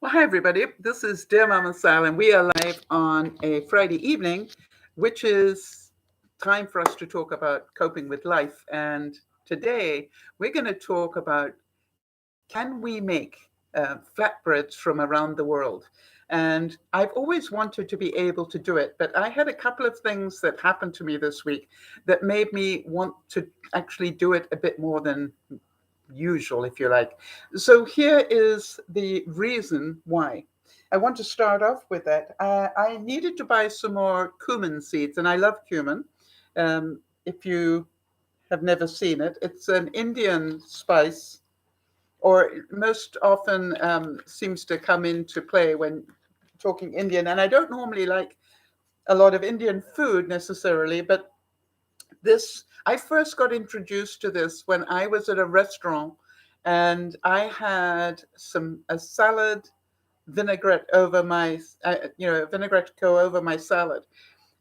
Well, hi, everybody. This is DearMamaSal, and we are live on a Friday evening, which is time for us to talk about coping with life. And today we're going to talk about can we make flatbreads from around the world? And I've always wanted to be able to do it, but I had a couple of things that happened to me this week that made me want to actually do it a bit more than usual, if you like. So here is the reason why. I want to start off with that. I needed to buy some more cumin seeds, and I love cumin. If you have never seen it, it's an Indian spice, or most often seems to come into play when talking Indian. And I don't normally like a lot of Indian food necessarily, but this I first got introduced to this when I was at a restaurant and I had a salad vinaigrette over my vinaigrette go over my salad,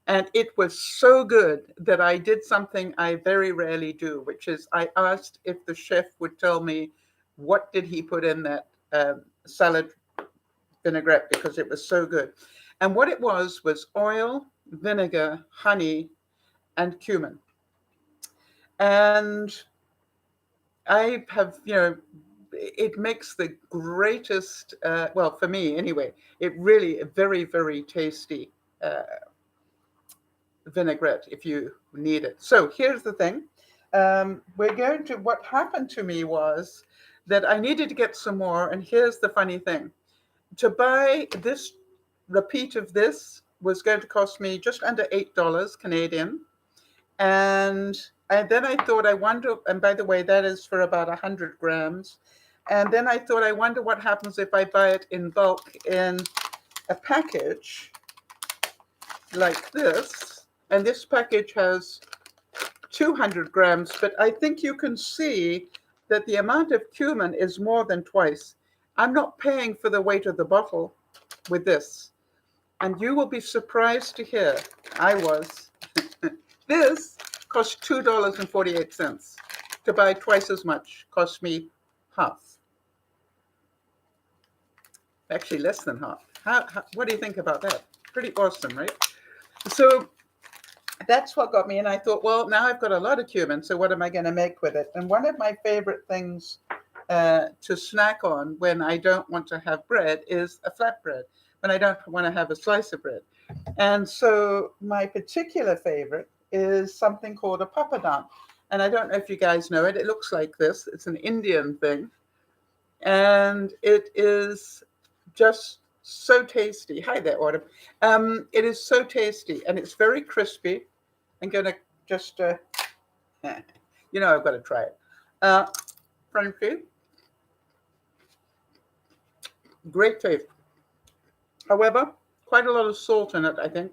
and it was so good that I did something I very rarely do, which is I asked if the chef would tell me what did he put in that salad vinaigrette, because it was so good. And what it was oil, vinegar, honey, and cumin. And I have, it makes the greatest, well, for me anyway, it really a very, very tasty uh, vinaigrette if you need it. So here's the thing. What happened to me was that I needed to get some more. And here's the funny thing. To buy this repeat of this was going to cost me just under $8 Canadian. And then I thought, I wonder, and by the way, that is for about 100 grams. And then I thought, I wonder what happens if I buy it in bulk in a package like this. And this package has 200 grams, but I think you can see that the amount of cumin is more than twice. I'm not paying for the weight of the bottle with this. And you will be surprised to hear, I was, this cost $2.48. To buy twice as much cost me half. Actually, less than half. What do you think about that? Pretty awesome, right? So that's what got me. And I thought, well, now I've got a lot of cumin, so what am I going to make with it? And one of my favorite things to snack on when I don't want to have bread is a flatbread, when I don't want to have a slice of bread. And so my particular favorite is something called a papadum. And I don't know if you guys know it. It looks like this. It's an Indian thing. And it is just so tasty. Hi there, Autumn. It is so tasty, and it's very crispy. I'm going to just, I've got to try it. Frankly, great taste. However, quite a lot of salt in it, I think.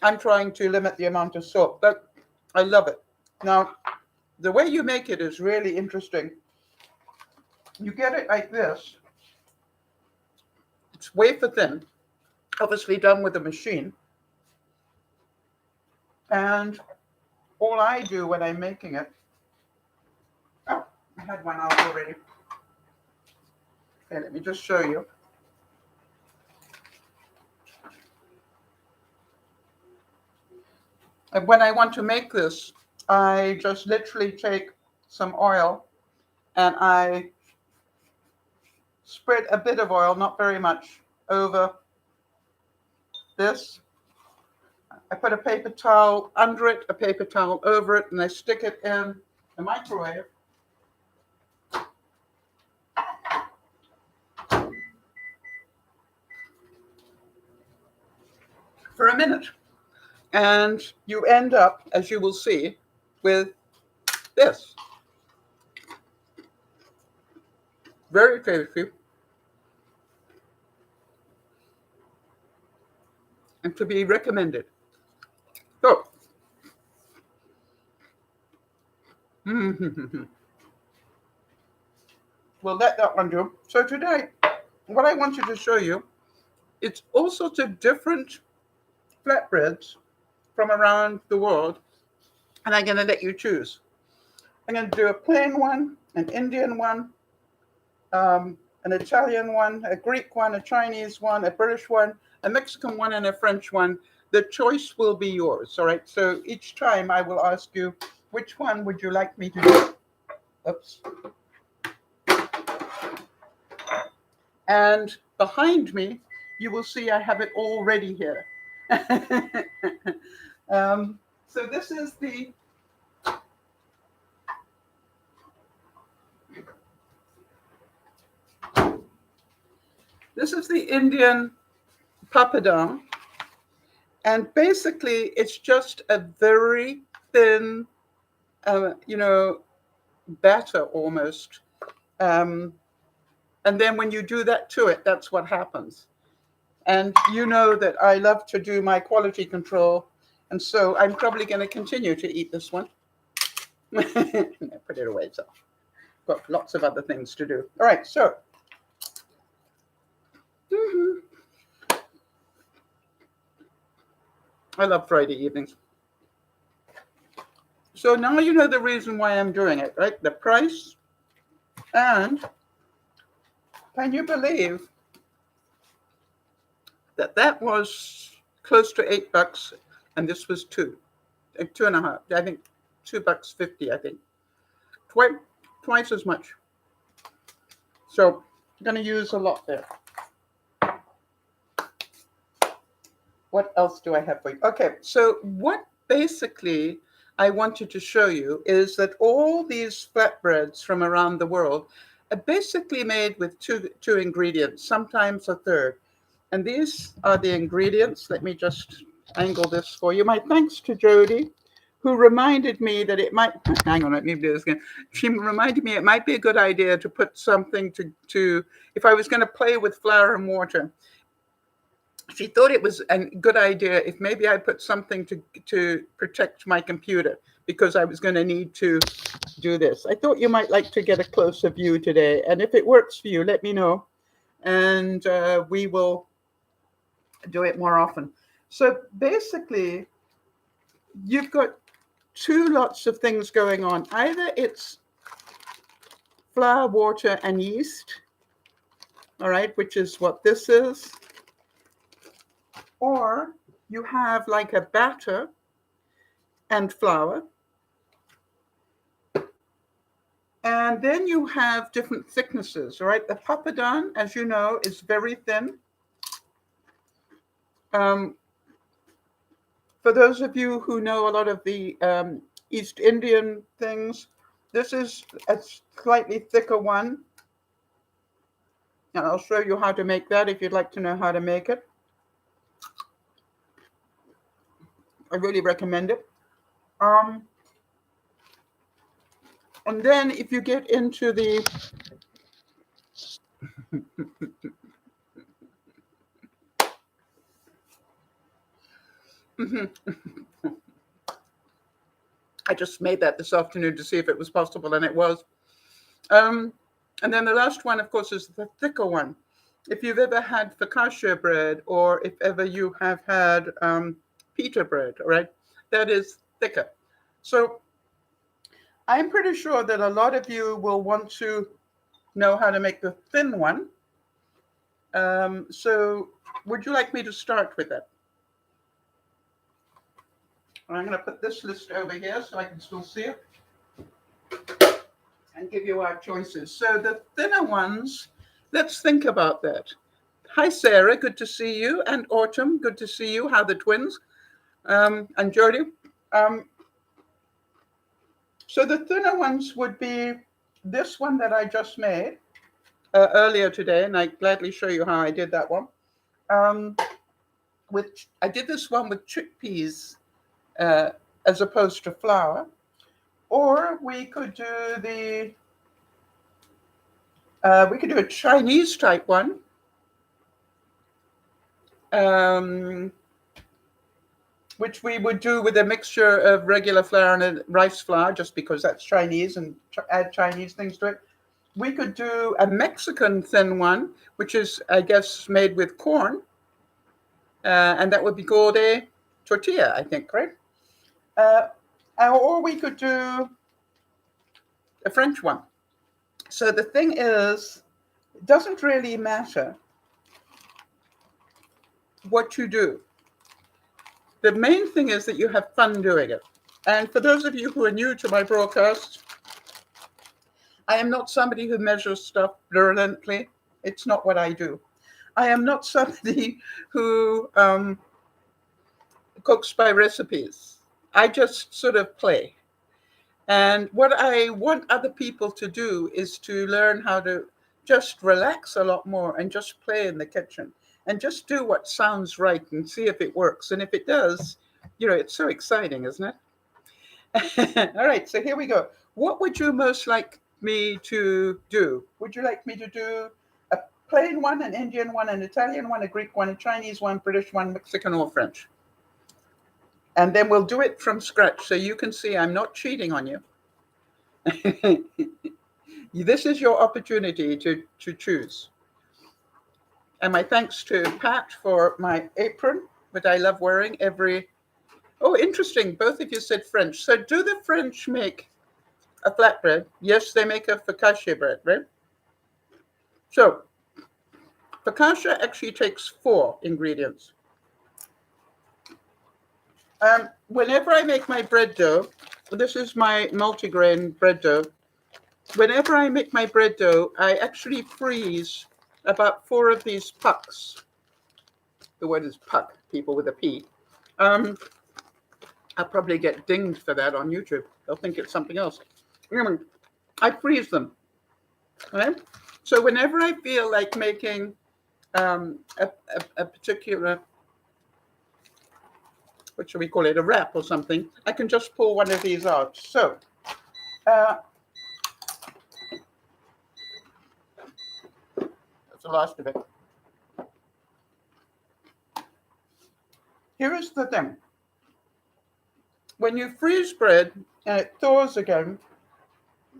I'm trying to limit the amount of salt, but I love it. Now, the way you make it is really interesting. You get it like this. It's wafer thin, obviously done with a machine. And all I do when I'm making it, oh, I had one out already. Okay, let me just show you. And when I want to make this, I just literally take some oil and I spread a bit of oil, not very much, over this. I put a paper towel under it, a paper towel over it, and I stick it in the microwave. For a minute. And you end up, as you will see, with this. Very tasty. And to be recommended. So, we'll let that one do. So today, what I wanted to show you, it's all sorts of different flatbreads from around the world, and I'm going to let you choose. I'm going to do a plain one, an Indian one, a an Italian one, a Greek one, a Chinese one, a British one, a Mexican one, and a French one. The choice will be yours, all right? So each time I will ask you, which one would you like me to do? Oops. And behind me, you will see I have it already here. So this is the Indian Papadum. And basically, it's just a very thin, batter almost. And then when you do that to it, that's what happens. And you know that I love to do my quality control. And so I'm probably going to continue to eat this one. Put it away. So I've got lots of other things to do. All right, so. I love Friday evenings. So now you know the reason why I'm doing it, right? The price. And can you believe that was close to $8 and this was $2.50. I think $2.50, I think. Twice as much. So I'm going to use a lot there. What else do I have for you? Okay, so what basically I wanted to show you is that all these flatbreads from around the world are basically made with two ingredients, sometimes a third. And these are the ingredients. Let me just angle this for you. My thanks to Jody, who reminded me that it might, hang on, let me do this again. She reminded me it might be a good idea to put something to if I was going to play with flour and water. She thought it was a good idea if maybe I put something to protect my computer because I was going to need to do this. I thought you might like to get a closer view today. And if it works for you, let me know. And we will do it more often. So basically, you've got two lots of things going on. Either it's flour, water, and yeast, all right, which is what this is. Or you have like a batter and flour. And then you have different thicknesses, all right? The Papadum, as you know, is very thin. For those of you who know a lot of the East Indian things, this is a slightly thicker one. And I'll show you how to make that if you'd like to know how to make it. I really recommend it. And then if you get into the I just made that this afternoon to see if it was possible, and it was. And then the last one, of course, is the thicker one. If you've ever had focaccia bread, or if ever you have had pita bread, all right, that is thicker. So I'm pretty sure that a lot of you will want to know how to make the thin one. So would you like me to start with it? I'm going to put this list over here so I can still see it and give you our choices. So the thinner ones, let's think about that. Hi, Sarah. Good to see you. And Autumn, good to see you. How are the twins? And Jody. So the thinner ones would be this one that I just made earlier today, and I gladly show you how I did that one. I did this one with chickpeas as opposed to flour, or we could do a Chinese type one. Which we would do with a mixture of regular flour and rice flour, just because that's Chinese, and add Chinese things to it. We could do a Mexican thin one, which is, I guess, made with corn. And that would be called a tortilla, I think, right? Or we could do a French one. So the thing is It doesn't really matter what you do. The main thing is that you have fun doing it. And for those of you who are new to my broadcast, I am not somebody who measures stuff brilliantly. It's not what I do. I am not somebody who cooks by recipes. I just sort of play. And what I want other people to do is to learn how to just relax a lot more and just play in the kitchen and just do what sounds right and see if it works. And if it does, it's so exciting, isn't it? All right, so here we go. What would you most like me to do? Would you like me to do a plain one, an Indian one, an Italian one, a Greek one, a Chinese one, British one, Mexican, or French? And then we'll do it from scratch so you can see I'm not cheating on you. This is your opportunity to choose. And my thanks to Pat for my apron, that I love wearing every... Oh, interesting. Both of you said French. So do the French make a flatbread? Yes, they make a focaccia bread, right? So focaccia actually takes 4 ingredients. Whenever I make my bread dough, this is my multigrain bread dough. Whenever I make my bread dough, I actually freeze about 4 of these pucks. The word is puck, people with a P. I'll probably get dinged for that on YouTube. They'll think it's something else. I freeze them. Right? So whenever I feel like making a particular, what should we call it, a wrap or something, I can just pull one of these out. So that's the last of it. Here is the thing. When you freeze bread and it thaws again,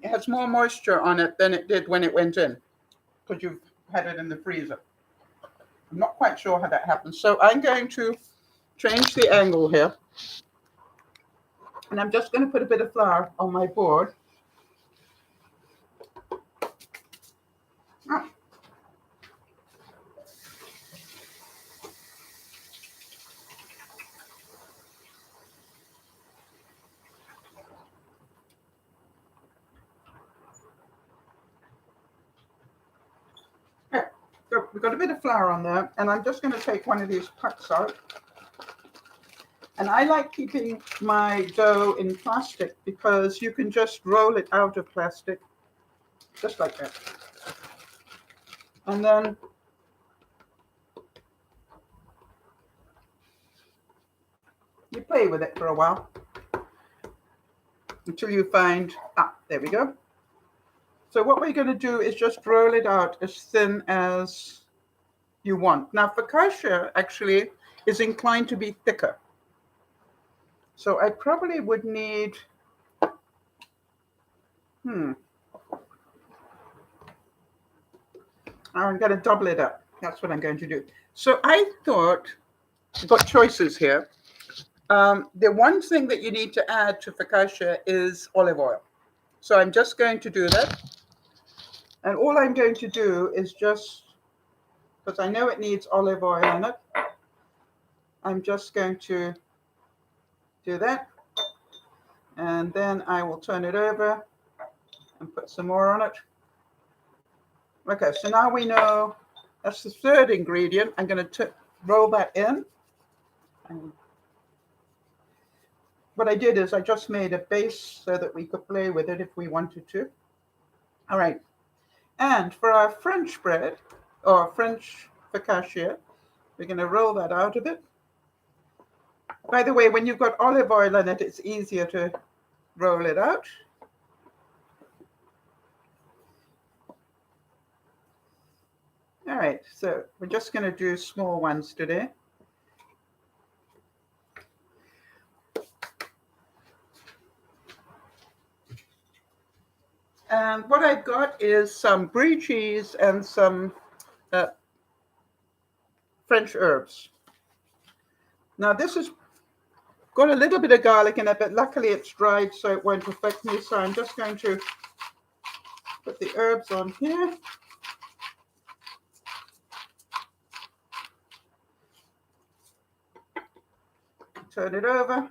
it has more moisture on it than it did when it went in, because you've had it in the freezer. I'm not quite sure how that happens. So I'm going to change the angle here. And I'm just going to put a bit of flour on my board. Oh. So we've got a bit of flour on there, and I'm just going to take one of these pucks out. And I like keeping my dough in plastic because you can just roll it out of plastic, just like that. And then you play with it for a while until you find, there we go. So what we're going to do is just roll it out as thin as you want. Now, focaccia actually is inclined to be thicker. So I probably would need, I'm going to double it up. That's what I'm going to do. So I thought, I've got choices here. The one thing that you need to add to focaccia is olive oil. So I'm just going to do that. And all I'm going to do is just, because I know it needs olive oil in it, I'm just going to do that. And then I will turn it over and put some more on it. Okay, so now we know that's the 3rd ingredient. I'm going to roll that in. And what I did is I just made a base so that we could play with it if we wanted to. All right. And for our French bread, or French focaccia, we're going to roll that out of it. By the way, when you've got olive oil in it, it's easier to roll it out. All right, so we're just going to do small ones today. And what I've got is some brie cheese and some French herbs. Now this has got a little bit of garlic in it, but luckily it's dried so it won't affect me. So I'm just going to put the herbs on here. turn it over.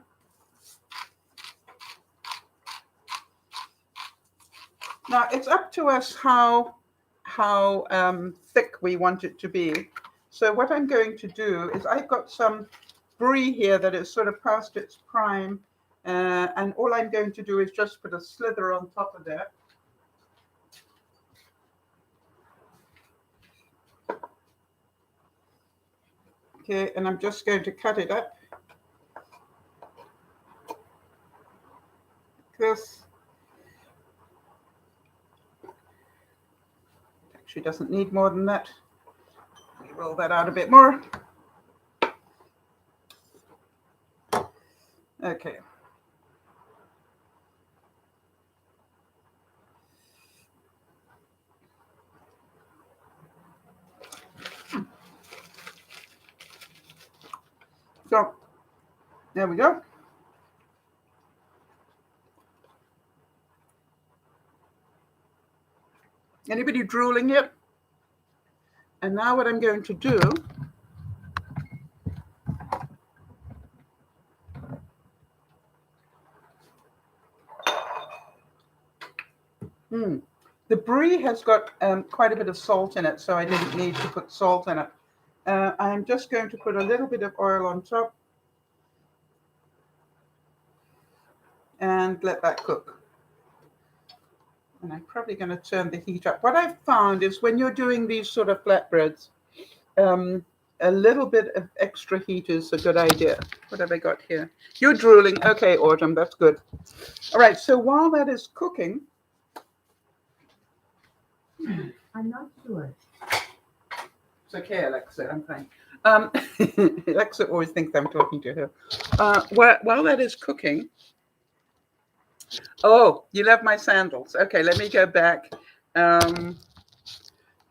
Now it's up to us how thick we want it to be. So what I'm going to do is I've got some brie here that is sort of past its prime, and all I'm going to do is just put a slither on top of that. Okay, and I'm just going to cut it up. This actually doesn't need more than that. Let me roll that out a bit more. Okay. So there we go. Anybody drooling yet? And now what I'm going to do the brie has got quite a bit of salt in it, so I didn't need to put salt in it. I'm just going to put a little bit of oil on top and let that cook. And I'm probably going to turn the heat up. What I've found is when you're doing these sort of flatbreads, a little bit of extra heat is a good idea. What have I got here? You're drooling. Okay, Autumn, that's good. All right, so while that is cooking... I'm not sure. It's okay, Alexa, I'm fine. Alexa always thinks I'm talking to her. While that is cooking... Oh, you love my sandals. Okay, let me go back.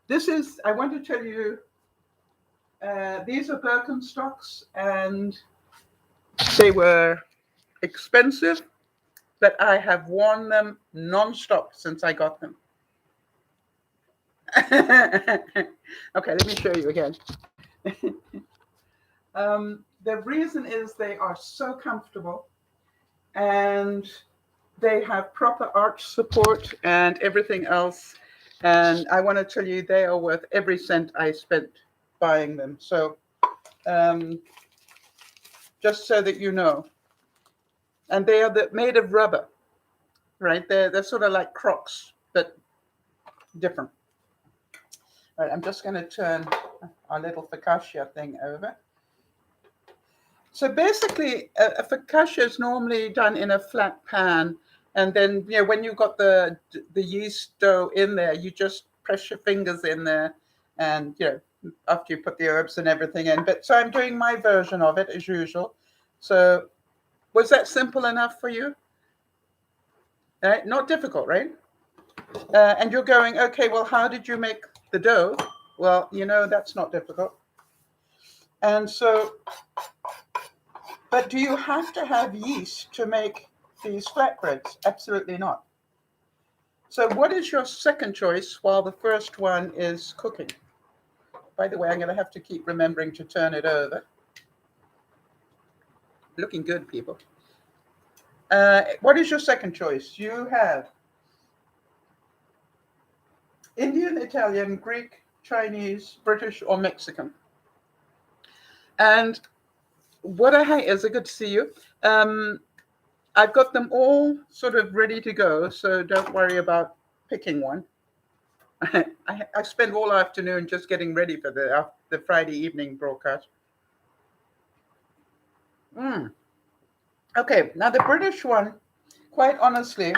This is, I want to tell you, these are Birkenstocks, and they were expensive, but I have worn them non-stop since I got them. Okay, let me show you again. The reason is they are so comfortable, and they have proper arch support and everything else. And I want to tell you, they are worth every cent I spent buying them. So just so that you know. And they are made of rubber, right? They're sort of like Crocs, but different. All right, I'm just going to turn our little focaccia thing over. So basically, a focaccia is normally done in a flat pan. And then, you know, when you've got the yeast dough in there, you just press your fingers in there, and, you know, after you put the herbs and everything in. But so I'm doing my version of it as usual. So was that simple enough for you? Right? Not difficult, right? And you're going, okay, well, how did you make the dough? Well, you know, that's not difficult. And so, but do you have to have yeast to make these flatbreads? Absolutely not. So what is your second choice while the first one is cooking? By the way, I'm going to have to keep remembering to turn it over. Looking good, people. What is your second choice? You have Indian, Italian, Greek, Chinese, British, or Mexican. And what I hate is, good to see you. I've got them all sort of ready to go, so don't worry about picking one. I spent all afternoon just getting ready for the Friday evening broadcast. Okay, now the British one, quite honestly,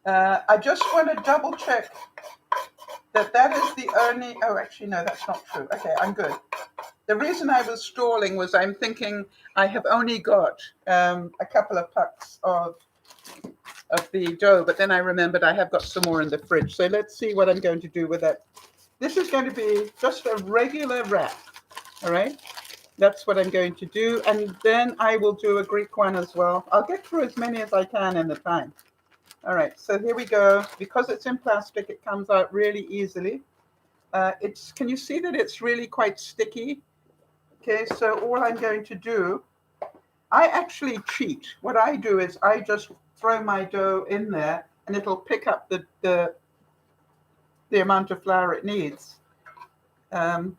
I just want to double check that is the only, oh, actually, no, that's not true. Okay, I'm good. The reason I was stalling was I'm thinking I have only got a couple of pucks of the dough, but then I remembered I have got some more in the fridge. So let's see what I'm going to do with that. This is going to be just a regular wrap, all right? That's what I'm going to do. And then I will do a Greek one as well. I'll get through as many as I can in the time. All right, so here we go. Because it's in plastic, it comes out really easily. Can you see that it's really quite sticky? Okay, so all I'm going to do, I actually cheat. What I do is I just throw my dough in there and it'll pick up the amount of flour it needs. Okay,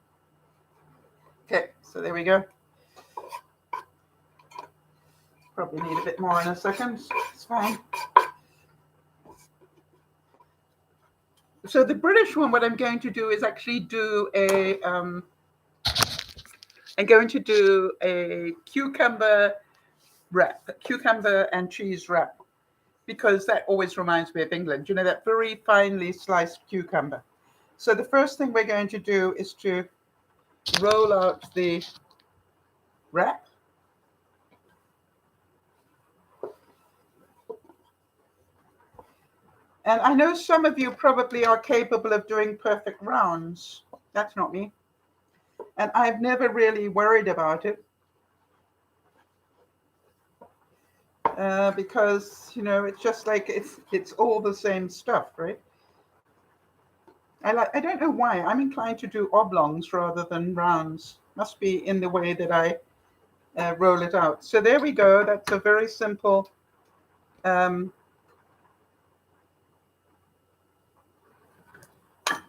so there we go. Probably need a bit more in a second. It's fine. So the British one, what I'm going to do is actually do I'm going to do a cucumber wrap, a cucumber and cheese wrap, because that always reminds me of England. You know, that very finely sliced cucumber. So the first thing we're going to do is to roll out the wrap. And I know some of you probably are capable of doing perfect rounds. That's not me. And I've never really worried about it. Because, you know, it's just like it's all the same stuff, right? I don't know why. I'm inclined to do oblongs rather than rounds. Must be in the way that I roll it out. So there we go. That's a very simple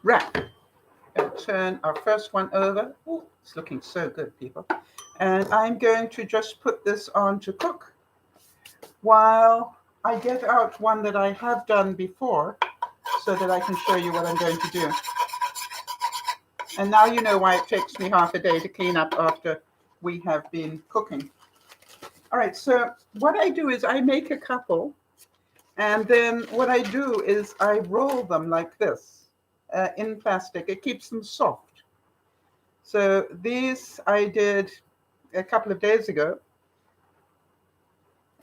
wrap. I'll turn our first one over. Oh, it's looking so good, people. And I'm going to just put this on to cook while I get out one that I have done before so that I can show you what I'm going to do. And now you know why it takes me half a day to clean up after we have been cooking. All right, so what I do is I make a couple, and then what I do is I roll them like this in plastic. It keeps them soft. So these I did a couple of days ago.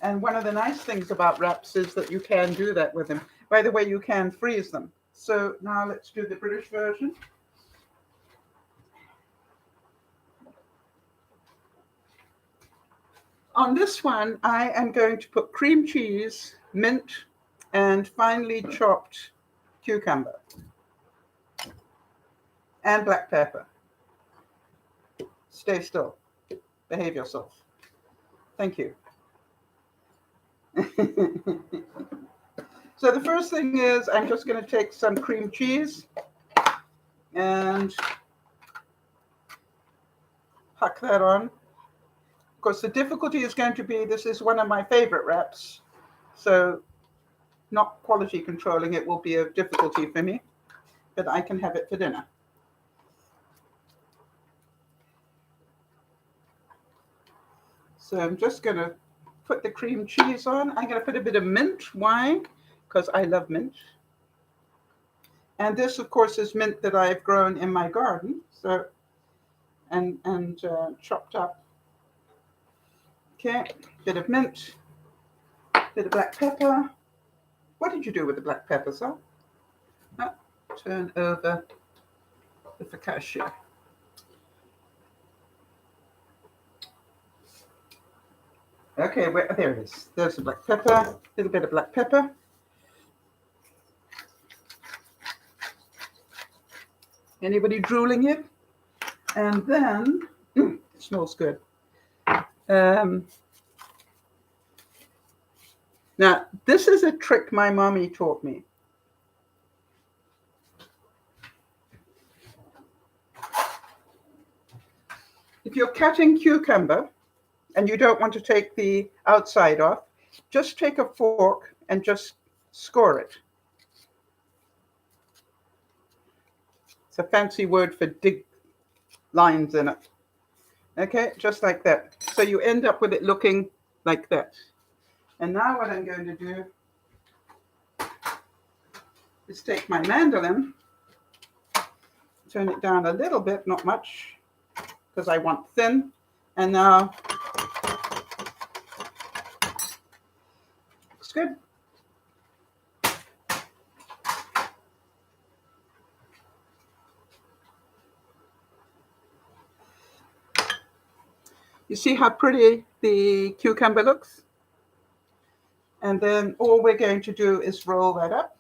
And one of the nice things about wraps is that you can do that with them. By the way, you can freeze them. So now let's do the British version. On this one, I am going to put cream cheese, mint, and finely chopped cucumber and black pepper. Stay still. Behave yourself. Thank you. So the first thing is I'm just going to take some cream cheese and huck that on. Of course, the difficulty is going to be, this is one of my favorite wraps, so not quality controlling it will be a difficulty for me, but I can have it for dinner. So I'm just going to put the cream cheese on. I'm going to put a bit of mint. Why? Because I love mint. And this, of course, is mint that I've grown in my garden, so and chopped up. Okay, bit of mint, bit of black pepper. What did you do with the black pepper, Sal? Oh, turn over the focaccia. Okay, there it is. There's the black pepper, a little bit of black pepper. Anybody drooling it? And then, it smells good. Now, this is a trick my mommy taught me. If you're cutting cucumber and you don't want to take the outside off, just take a fork and just score it. It's a fancy word for dig lines in it. Okay, just like that. So you end up with it looking like that. And now what I'm going to do is take my mandolin, turn it down a little bit, not much, because I want thin. And now, looks good. You see how pretty the cucumber looks? And then all we're going to do is roll that up.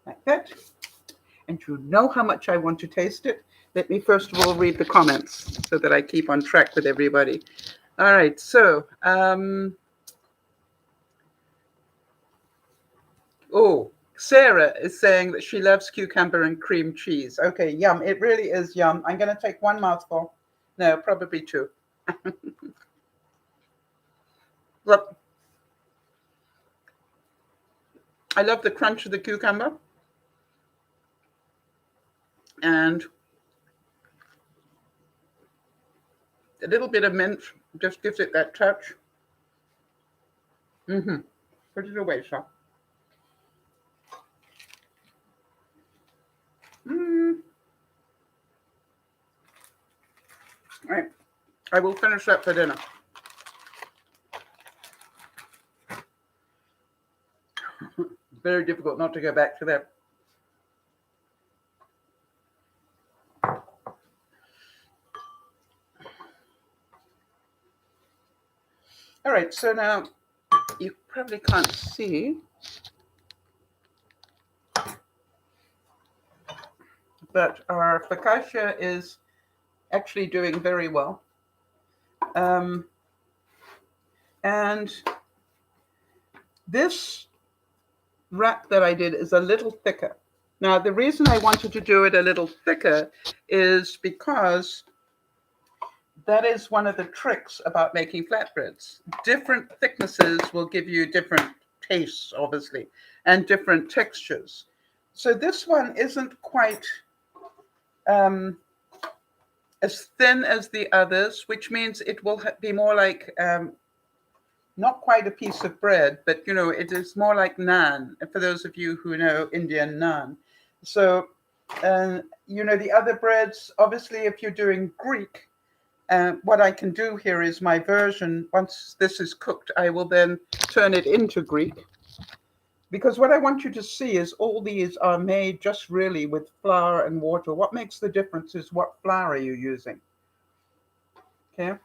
like that. And you know how much I want to taste it. Let me first of all read the comments so that I keep on track with everybody. All right, so, Sarah is saying that she loves cucumber and cream cheese. Okay, yum. It really is yum. I'm going to take one mouthful. No, probably two. Look, I love the crunch of the cucumber. And a little bit of mint just gives it that touch. Put it away, Shaw. All right, I will finish that for dinner. Very difficult not to go back to that. All right, so now you probably can't see, but our focaccia is actually doing very well. And this wrap that I did is a little thicker. Now, the reason I wanted to do it a little thicker is because that is one of the tricks about making flatbreads. Different thicknesses will give you different tastes, obviously, and different textures. So this one isn't quite as thin as the others, which means it will be more like not quite a piece of bread, but it is more like naan, for those of you who know Indian naan. So, the other breads, obviously, if you're doing Greek, what I can do here is my version. Once this is cooked, I will then turn it into Greek. Because what I want you to see is all these are made just really with flour and water. What makes the difference is what flour are you using. Okay.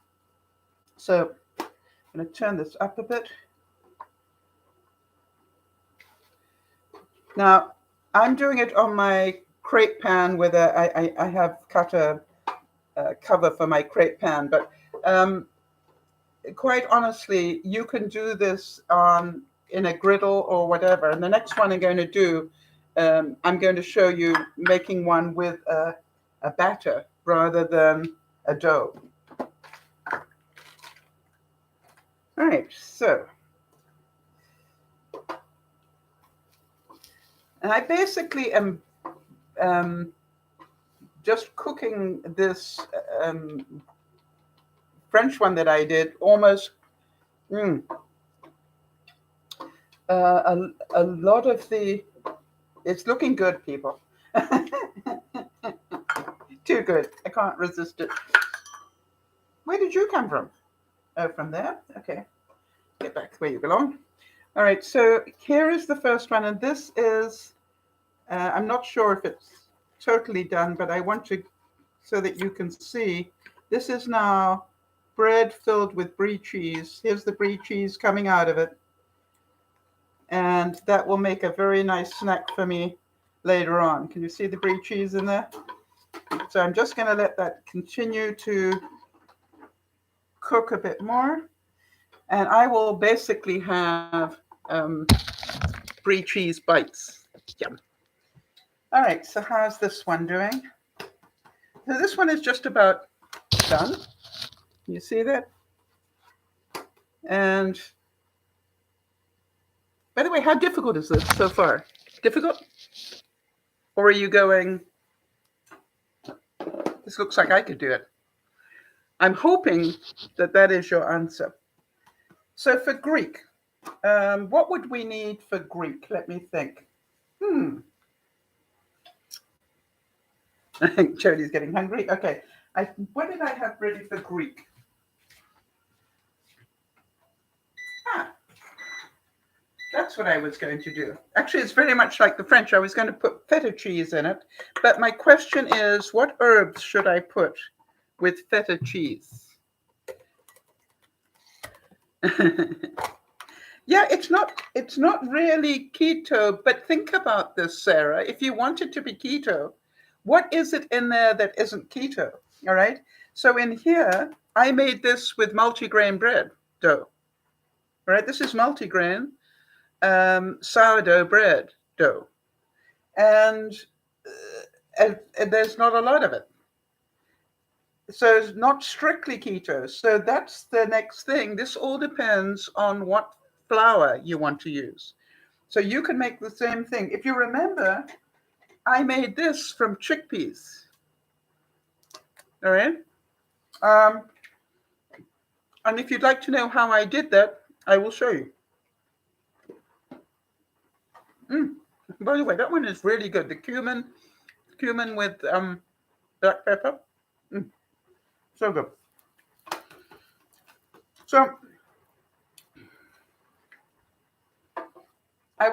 So I'm going to turn this up a bit. Now, I'm doing it on my crepe pan with I have cut a cover for my crepe pan, but quite honestly, you can do this in a griddle or whatever. And the next one I'm going to do, I'm going to show you making one with a batter rather than a dough. All right, so. And I basically am just cooking this French one that I did almost a lot of the, it's looking good, people. Too good. I can't resist it. Where did you come from? Oh, from there? Okay. Get back where you belong. All right, so here is the first one, and this is, I'm not sure if it's totally done, but I want to, so that you can see, this is now bread filled with brie cheese. Here's the brie cheese coming out of it. And that will make a very nice snack for me later on. Can you see the brie cheese in there? So I'm just going to let that continue to cook a bit more. And I will basically have brie cheese bites. Yum. All right, so how's this one doing? So this one is just about done. You see that? And by the way, how difficult is this so far? Difficult? Or are you going, this looks like I could do it? I'm hoping that that is your answer. So for Greek, what would we need for Greek? Let me think. I think Jody's getting hungry. Okay. What did I have ready for Greek? That's what I was going to do. Actually, it's very much like the French. I was going to put feta cheese in it. But my question is, what herbs should I put with feta cheese? Yeah, it's not really keto, but think about this, Sarah. If you want it to be keto, what is it in there that isn't keto? All right. So in here, I made this with multigrain bread dough. All right. This is multigrain sourdough bread dough, and, and there's not a lot of it. So it's not strictly keto. So that's the next thing. This all depends on what flour you want to use. So you can make the same thing. If you remember, I made this from chickpeas. All right. Um, and if you'd like to know how I did that, I will show you. By the way, that one is really good. The cumin with black pepper. So good. So I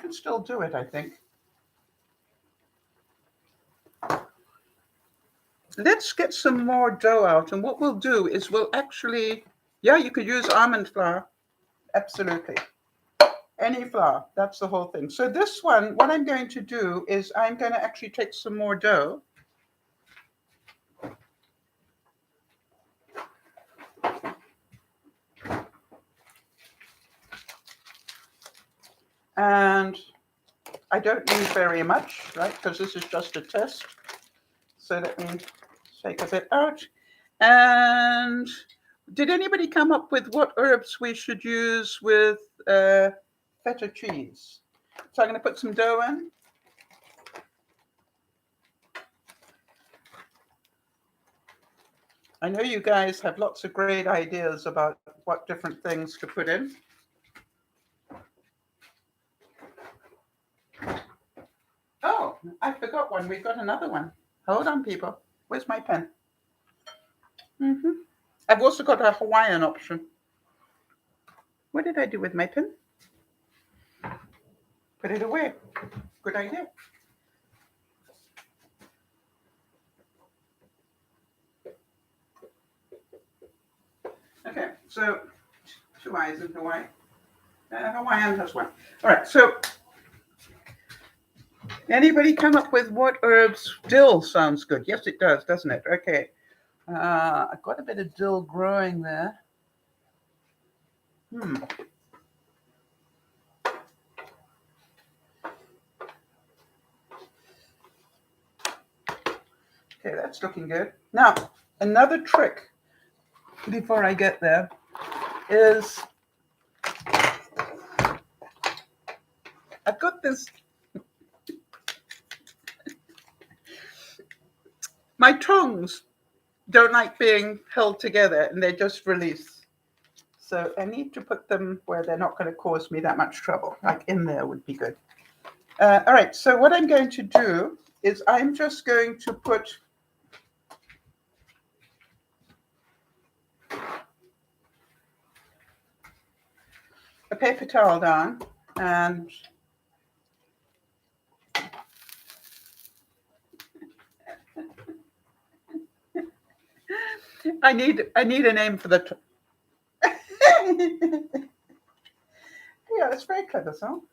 can still do it, I think. Let's get some more dough out. And what we'll do is we'll actually, yeah, you could use almond flour. Absolutely. Any flour. That's the whole thing. So this one, what I'm going to do is I'm going to actually take some more dough. And I don't use very much, right? Because this is just a test. So let me take a bit out. And did anybody come up with what herbs we should use with feta cheese? So I'm going to put some dough in. I know you guys have lots of great ideas about what different things to put in. Oh, I forgot one. We've got another one. Hold on, people. Where's my pen? I've also got a Hawaiian option. What did I do with my pen? Put it away. Good idea. Okay, so 2 eyes in Hawaii. Hawaiian has one. All right, so anybody come up with what herbs? Dill sounds good. Yes, it does, doesn't it? Okay. I've got a bit of dill growing there. Okay, that's looking good. Now, another trick before I get there is I've got this. My tongs don't like being held together and they just release. So I need to put them where they're not going to cause me that much trouble. Like in there would be good. All right, so what I'm going to do is I'm just going to put a paper towel down and I need a name for the yeah, that's very clever, so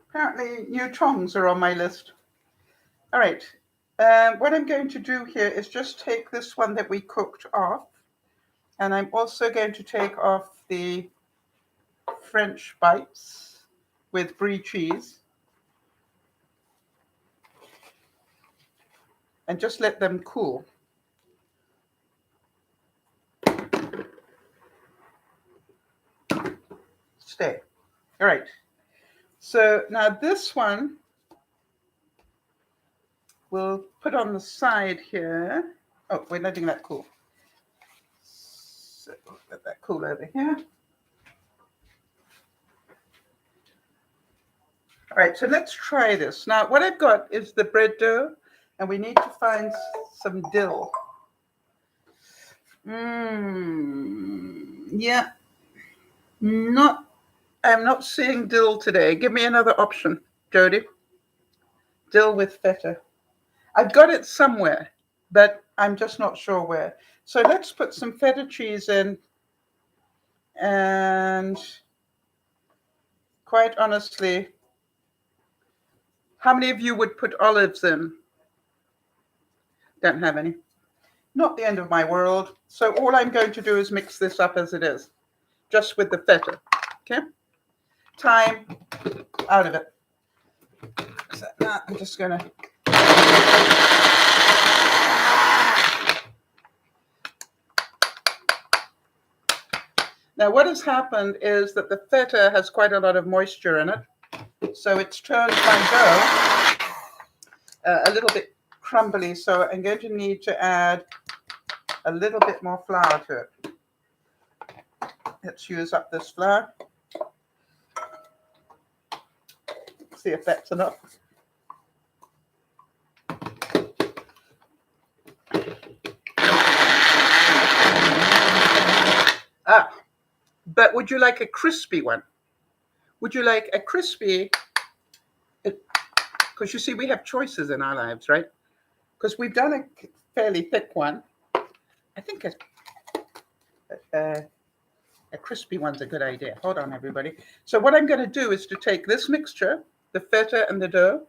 apparently new tongs are on my list. All right, what I'm going to do here is just take this one that we cooked off, and I'm also going to take off the French bites with brie cheese and just let them cool. Stay. All right. So now this one we'll put on the side here. Oh, we're letting that cool. So let that cool over here. All right, so let's try this. Now, what I've got is the bread dough, and we need to find some dill. Yeah. I'm not seeing dill today. Give me another option, Jody. Dill with feta. I've got it somewhere, but I'm just not sure where. So let's put some feta cheese in. And quite honestly, how many of you would put olives in? Don't have any. Not the end of my world. So all I'm going to do is mix this up as it is, just with the feta. Okay? Time out of it. So now I'm just going to... Now what has happened is that the feta has quite a lot of moisture in it. So it's turned my dough a little bit crumbly. So I'm going to need to add a little bit more flour to it. Let's use up this flour. See if that's enough. But would you like a crispy one? Would you like a crispy? Because you see, we have choices in our lives, right? Because we've done a fairly thick one. I think a crispy one's a good idea. Hold on, everybody. So what I'm going to do is to take this mixture, the feta and the dough,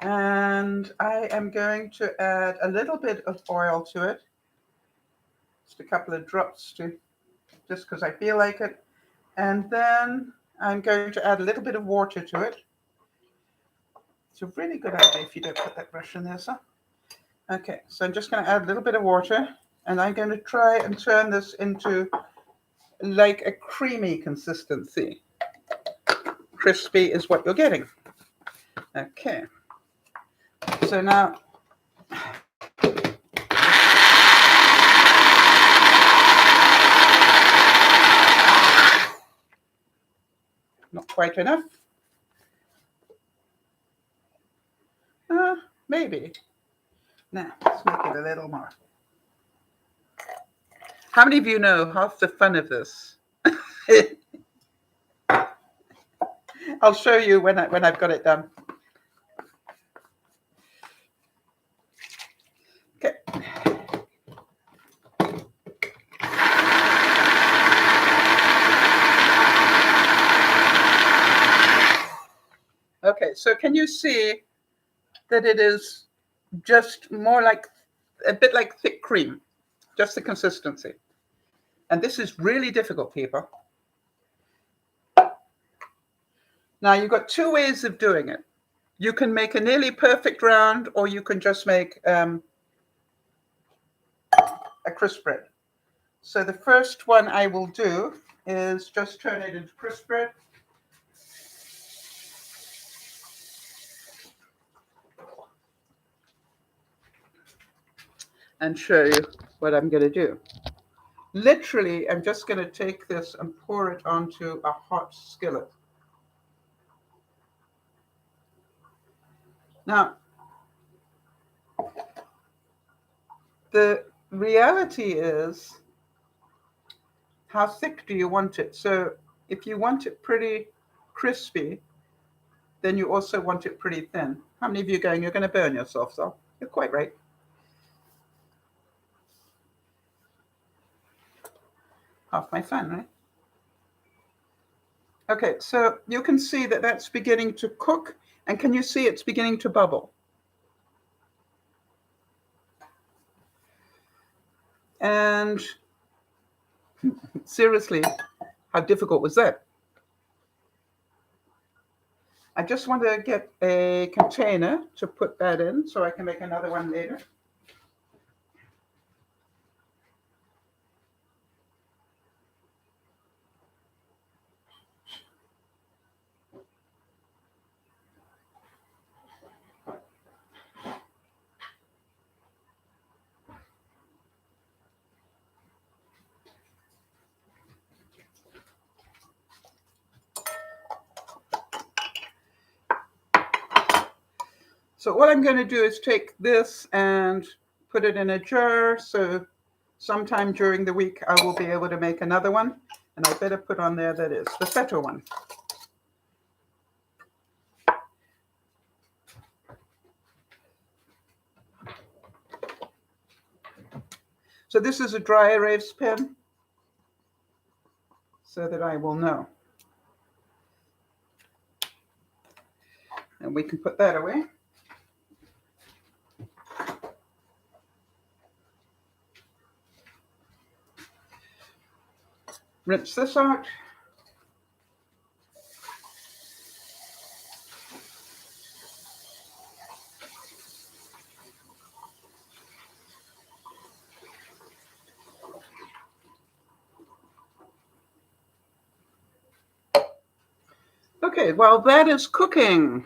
and I am going to add a little bit of oil to it. Just a couple of drops just because I feel like it. And then I'm going to add a little bit of water to it. It's a really good idea if you don't put that brush in there, sir. Okay, so I'm just going to add a little bit of water, and I'm going to try and turn this into like a creamy consistency. Crispy is what you're getting. Okay, so now not quite enough. Maybe. Now, let's make it a little more. How many of you know half the fun of this? I'll show you when I've got it done. Okay. Okay, so can you see that it is just more like a bit like thick cream, just the consistency. And this is really difficult, people. Now you've got two ways of doing it. You can make a nearly perfect round, or you can just make a crisp bread. So the first one I will do is just turn it into crisp bread. And show you what I'm going to do. Literally, I'm just going to take this and pour it onto a hot skillet. Now, the reality is, how thick do you want it? So if you want it pretty crispy, then you also want it pretty thin. How many of you are going, you're going to burn yourself, so you're quite right. Half my fun, right? Okay, so you can see that that's beginning to cook, and can you see it's beginning to bubble? And seriously, how difficult was that? I just want to get a container to put that in so I can make another one later. So what I'm going to do is take this and put it in a jar. So sometime during the week, I will be able to make another one. And I better put on there that is the feta one. So this is a dry erase pen, so that I will know. And we can put that away. Rinse this out. Okay, while that is cooking,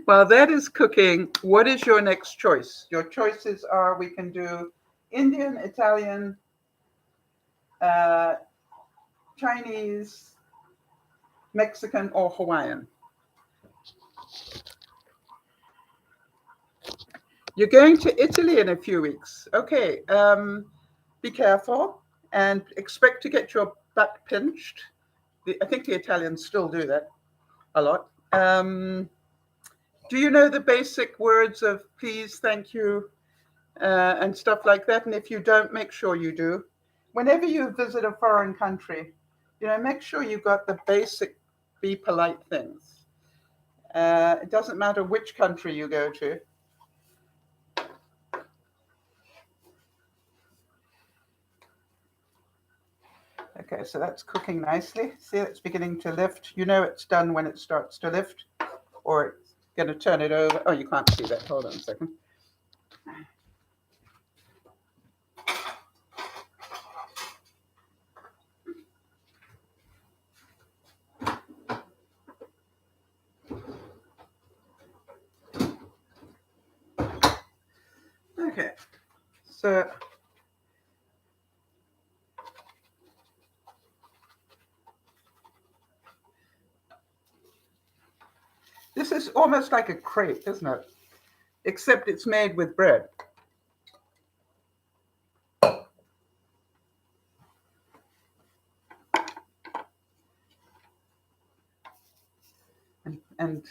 while that is cooking, what is your next choice? Your choices are, we can do Indian, Italian, Chinese, Mexican, or Hawaiian. You're going to Italy in a few weeks. Okay, be careful and expect to get your butt pinched. I think the Italians still do that a lot. Do you know the basic words of please, thank you, and stuff like that? And if you don't, make sure you do. Whenever you visit a foreign country, make sure you got the basic be polite things. It doesn't matter which country you go to. Okay, so that's cooking nicely. See, it's beginning to lift. You know it's done when it starts to lift, or it's going to turn it over. Oh, you can't see that. Hold on a second. Okay, so this is almost like a crepe, isn't it? Except it's made with bread. And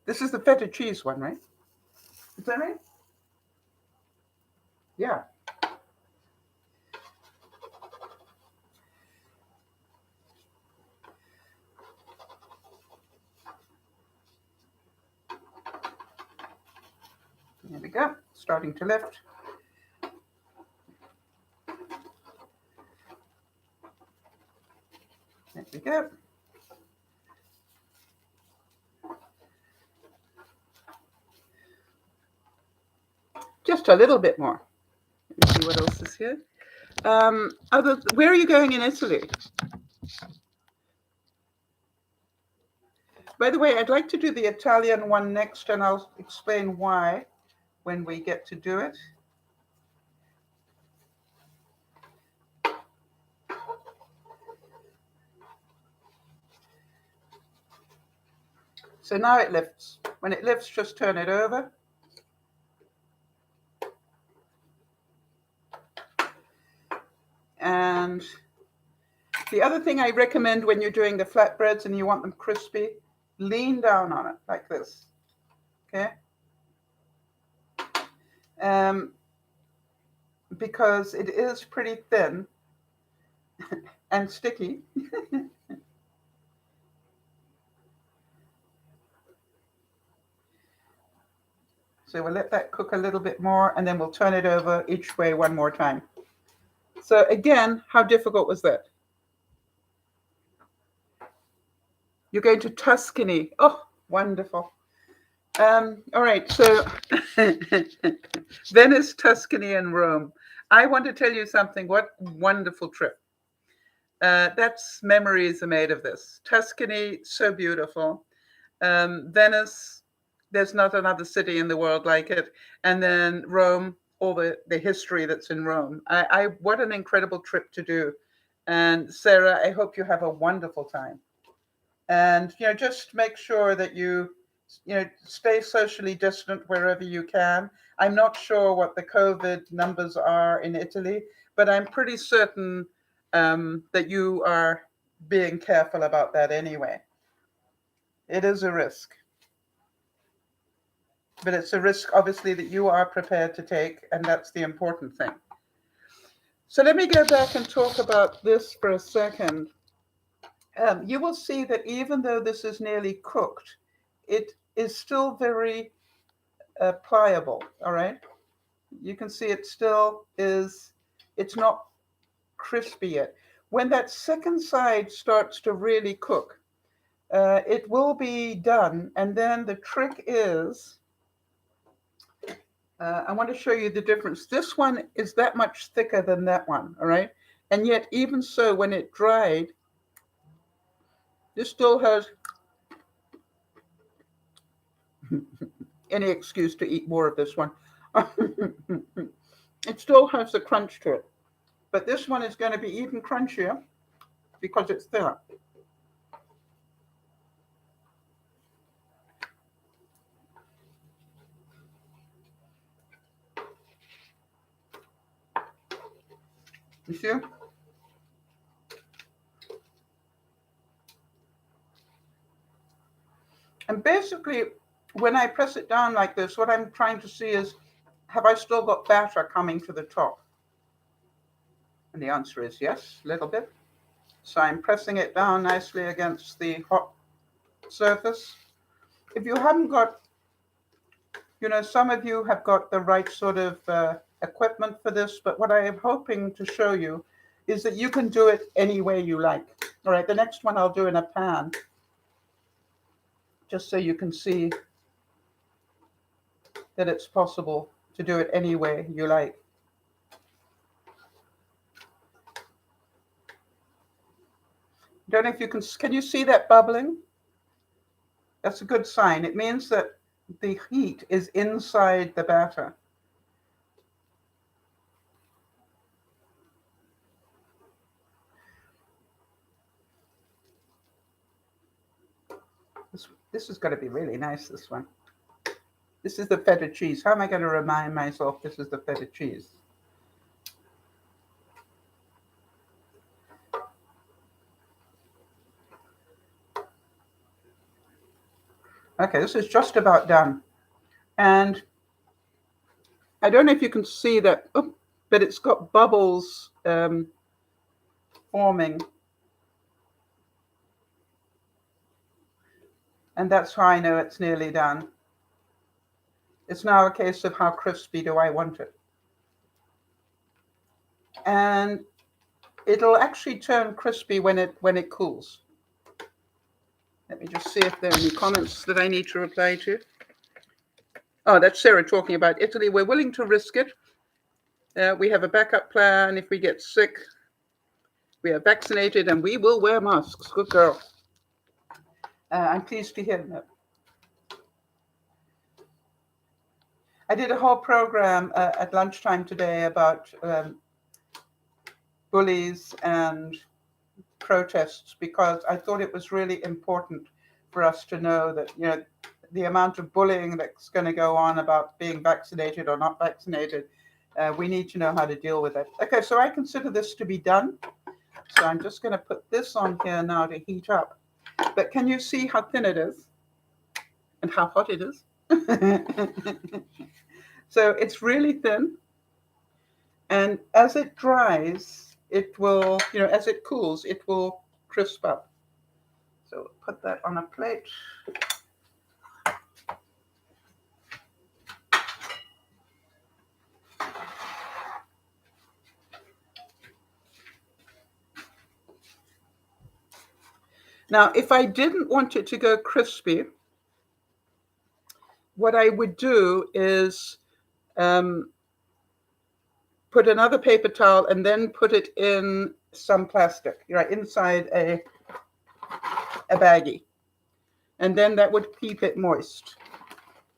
this is the feta cheese one, right? Is that right? Yeah. There we go. Starting to lift. There we go. Just a little bit more. Let me see what else is here. Where are you going in Italy? By the way, I'd like to do the Italian one next, and I'll explain why when we get to do it. So now it lifts. When it lifts, just turn it over. And the other thing I recommend when you're doing the flatbreads and you want them crispy, lean down on it like this, okay? Because it is pretty thin and sticky. So we'll let that cook a little bit more, and then we'll turn it over each way one more time. So again, how difficult was that? You're going to Tuscany. Oh, wonderful. All right, so Venice, Tuscany, and Rome. I want to tell you something. What wonderful trip. That's memories are made of this. Tuscany, so beautiful. Venice, there's not another city in the world like it. And then Rome, all the history that's in Rome. What an incredible trip to do. And Sarah, I hope you have a wonderful time. And, just make sure that you stay socially distant wherever you can. I'm not sure what the COVID numbers are in Italy, but I'm pretty certain that you are being careful about that anyway. It is a risk. but it's a risk, obviously, that you are prepared to take, and that's the important thing. So let me go back and talk about this for a second. You will see that even though this is nearly cooked, it is still very pliable, all right? You can see it still is, it's not crispy yet. When that second side starts to really cook, it will be done. And then the trick is, I want to show you the difference. This one is that much thicker than that one, all right? And yet, even so, when it dried, this still has any excuse to eat more of this one. It still has the crunch to it. But this one is going to be even crunchier because it's thinner. You see? And basically, when I press it down like this, what I'm trying to see is, have I still got batter coming to the top? And the answer is yes, a little bit. So I'm pressing it down nicely against the hot surface. If you haven't got, some of you have got the right sort of equipment for this, but what I am hoping to show you is that you can do it any way you like. All right, the next one I'll do in a pan, just so you can see that it's possible to do it any way you like. Don't know if you can you see that bubbling? That's a good sign. It means that the heat is inside the batter. This is going to be really nice, this one. This is the feta cheese. How am I going to remind myself this is the feta cheese? Okay, this is just about done. And I don't know if you can see that, but it's got bubbles forming. And that's how I know it's nearly done. It's now a case of how crispy do I want it. And it'll actually turn crispy when it cools. Let me just see if there are any comments that I need to reply to. Oh, that's Sarah talking about Italy. We're willing to risk it. We have a backup plan if we get sick. We are vaccinated and we will wear masks. Good girl. I'm pleased to hear that. I did a whole program at lunchtime today about bullies and protests because I thought it was really important for us to know that, the amount of bullying that's going to go on about being vaccinated or not vaccinated, we need to know how to deal with it. Okay, so I consider this to be done. So I'm just going to put this on here now to heat up. But can you see how thin it is and how hot it is? So it's really thin. And as it dries, it will, as it cools, it will crisp up. So put that on a plate. Now, if I didn't want it to go crispy, what I would do is put another paper towel and then put it in some plastic, inside a baggie. And then that would keep it moist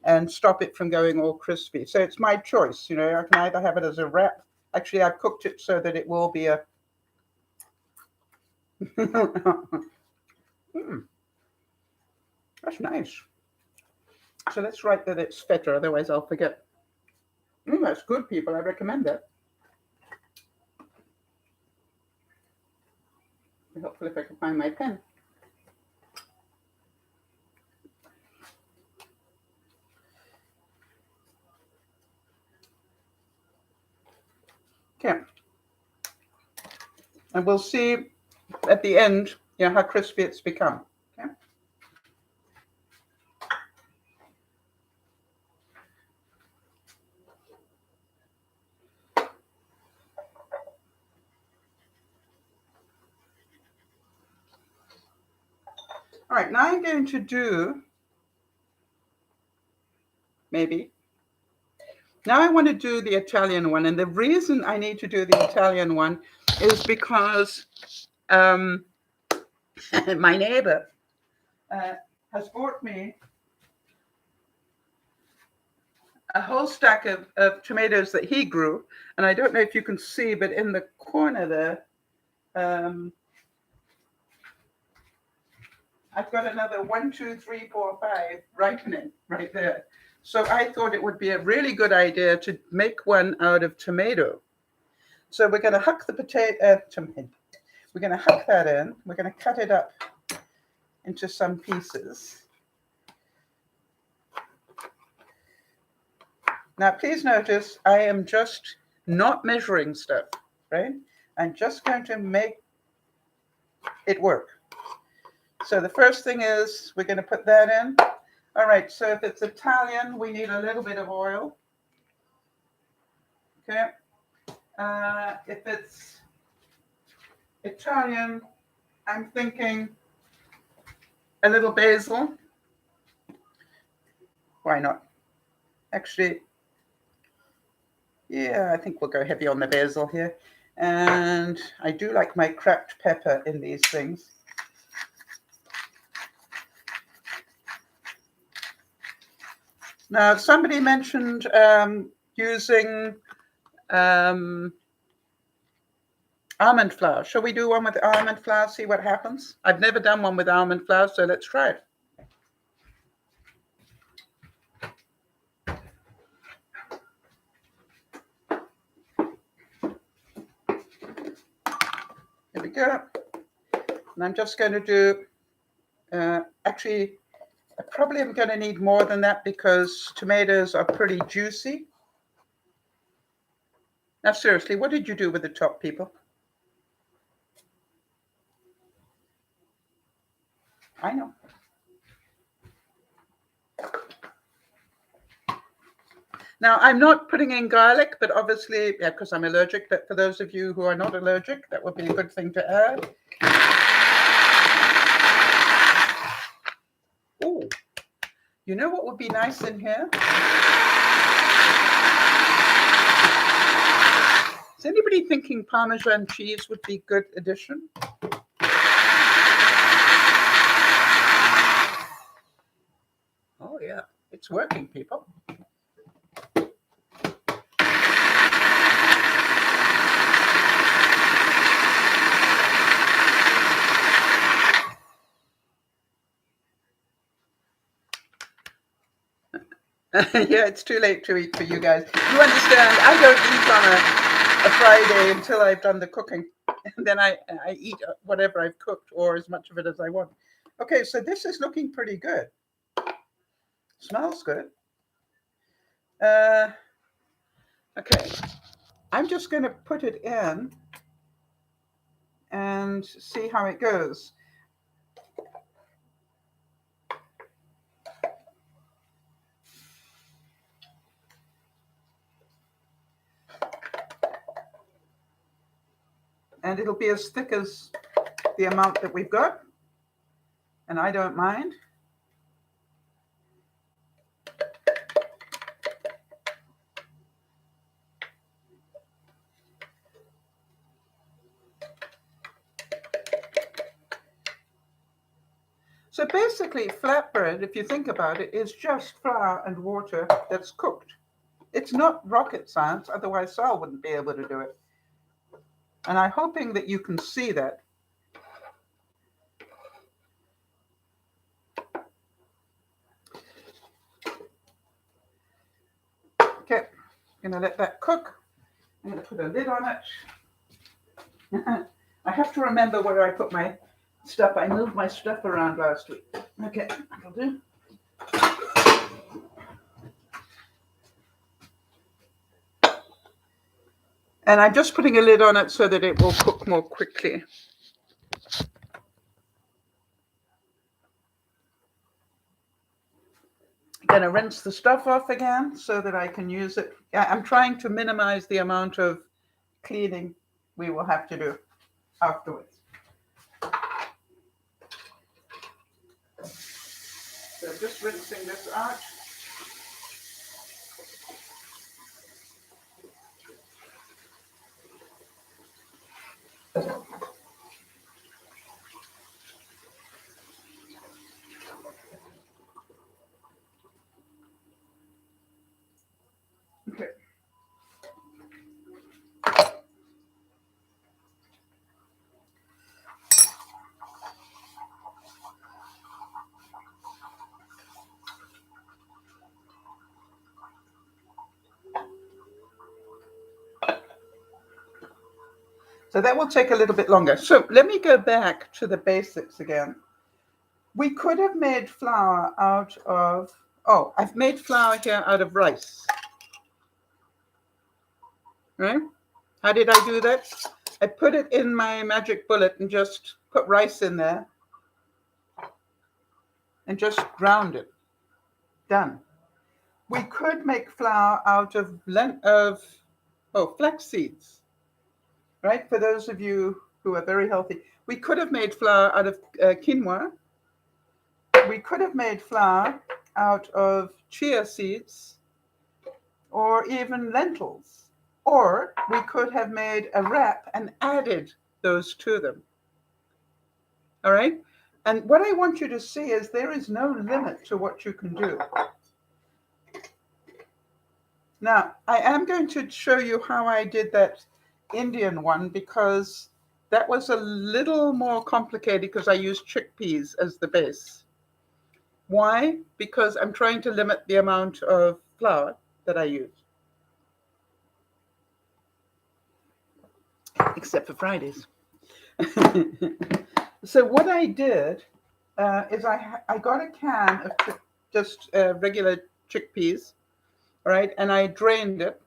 and stop it from going all crispy. So it's my choice, I can either have it as a wrap. Actually, I've cooked it so that it will be a... That's nice. So let's write that it's feta, otherwise I'll forget. That's good, people. I recommend that. Hopefully if I can find my pen. And we'll see at the end, how crispy it's become. Okay. All right, now I'm going to do, now I want to do the Italian one. And the reason I need to do the Italian one is because my neighbor has bought me a whole stack of tomatoes that he grew. And I don't know if you can see, but in the corner there, I've got another 1, 2, 3, 4, 5 ripening right there. So I thought it would be a really good idea to make one out of tomato. So we're going to huck the tomato. We're going to huck that in. We're going to cut it up into some pieces. Now, please notice I am just not measuring stuff, right? I'm just going to make it work. So the first thing is we're going to put that in. All right, so if it's Italian, we need a little bit of oil. Okay. If it's Italian, I'm thinking a little basil. Why not? Actually, yeah, I think we'll go heavy on the basil here. And I do like my cracked pepper in these things. Now, somebody mentioned using almond flour. Shall we do one with almond flour, see what happens? I've never done one with almond flour, so let's try it. There we go. And I'm just going to do, actually, I probably am going to need more than that because tomatoes are pretty juicy. Now, seriously, what did you do with the top, people? I know. Now, I'm not putting in garlic, but obviously, yeah, because I'm allergic, but for those of you who are not allergic, that would be a good thing to add. Oh, you know what would be nice in here? Is anybody thinking Parmesan cheese would be a good addition? Oh, yeah, it's working, people. Yeah, it's too late to eat for you guys. You understand, I don't eat on a Friday until I've done the cooking. And then I eat whatever I've cooked or as much of it as I want. Okay, so this is looking pretty good. Smells good. Okay, I'm just going to put it in and see how it goes. And it'll be as thick as the amount that we've got. And I don't mind. So basically, flatbread, if you think about it, is just flour and water that's cooked. It's not rocket science, otherwise Sal wouldn't be able to do it. And I'm hoping that you can see that. Okay, I'm going to let that cook. I'm going to put a lid on it. I have to remember where I put my stuff. I moved my stuff around last week. Okay, that'll do. And I'm just putting a lid on it so that it will cook more quickly. I'm going to rinse the stuff off again so that I can use it. I'm trying to minimize the amount of cleaning we will have to do afterwards. So just rinsing this out. Okay. So that will take a little bit longer. So let me go back to the basics again. We could have made flour out of, I've made flour here out of rice. Right? How did I do that? I put it in my magic bullet and just put rice in there and just ground it. Done. We could make flour out of flax seeds, right? For those of you who are very healthy, we could have made flour out of quinoa. We could have made flour out of chia seeds or even lentils. Or we could have made a wrap and added those to them. All right? And what I want you to see is there is no limit to what you can do. Now, I am going to show you how I did that Indian one because that was a little more complicated because I used chickpeas as the base. Why? Because I'm trying to limit the amount of flour that I use. Except for Fridays. So what I did is I got a can of just regular chickpeas, all right, and I drained it.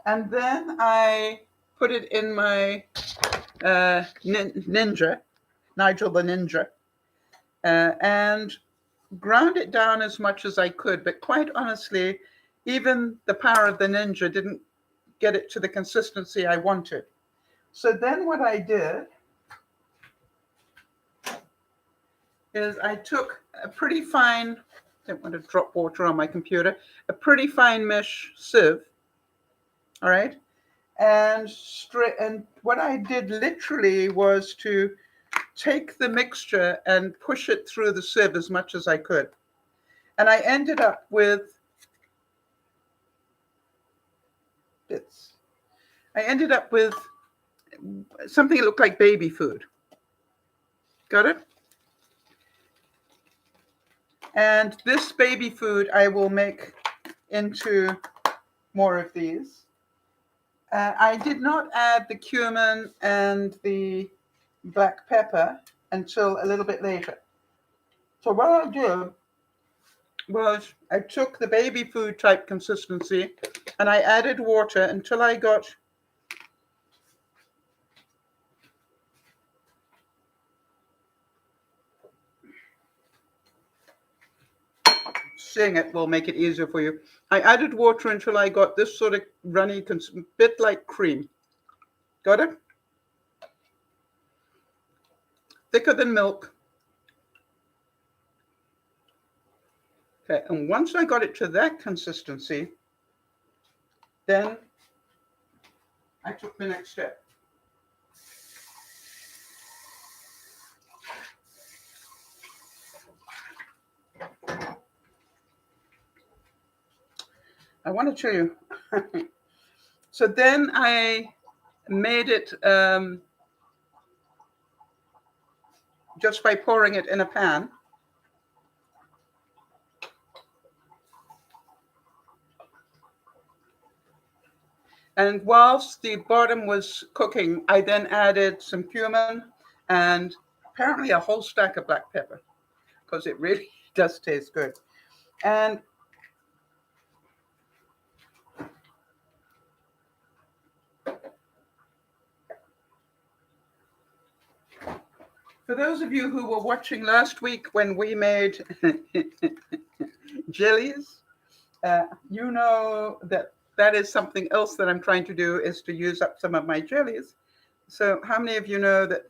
And then I put it in my Ninja, Nigel the Ninja, and ground it down as much as I could. But quite honestly, even the power of the Ninja didn't get it to the consistency I wanted. So then what I did is I took a pretty fine, I don't want to drop water on my computer, a pretty fine mesh sieve, all right? And what I did literally was to take the mixture and push it through the sieve as much as I could. And I ended up with bits. I ended up with something that looked like baby food. Got it? And this baby food I will make into more of these. I did not add the cumin and the black pepper until a little bit later. So what I did was I took the baby food type consistency and I added water until I got saying it will make it easier for you. I added water until I got this sort of runny, bit like cream. Got it? Thicker than milk. Okay, and once I got it to that consistency, then I took the next step. I want to show you. So then I made it just by pouring it in a pan. And whilst the bottom was cooking, I then added some cumin and apparently a whole stack of black pepper because it really does taste good. And For those of you who were watching last week when we made jellies, you know that that is something else that I'm trying to do, is to use up some of my jellies. So how many of you know that?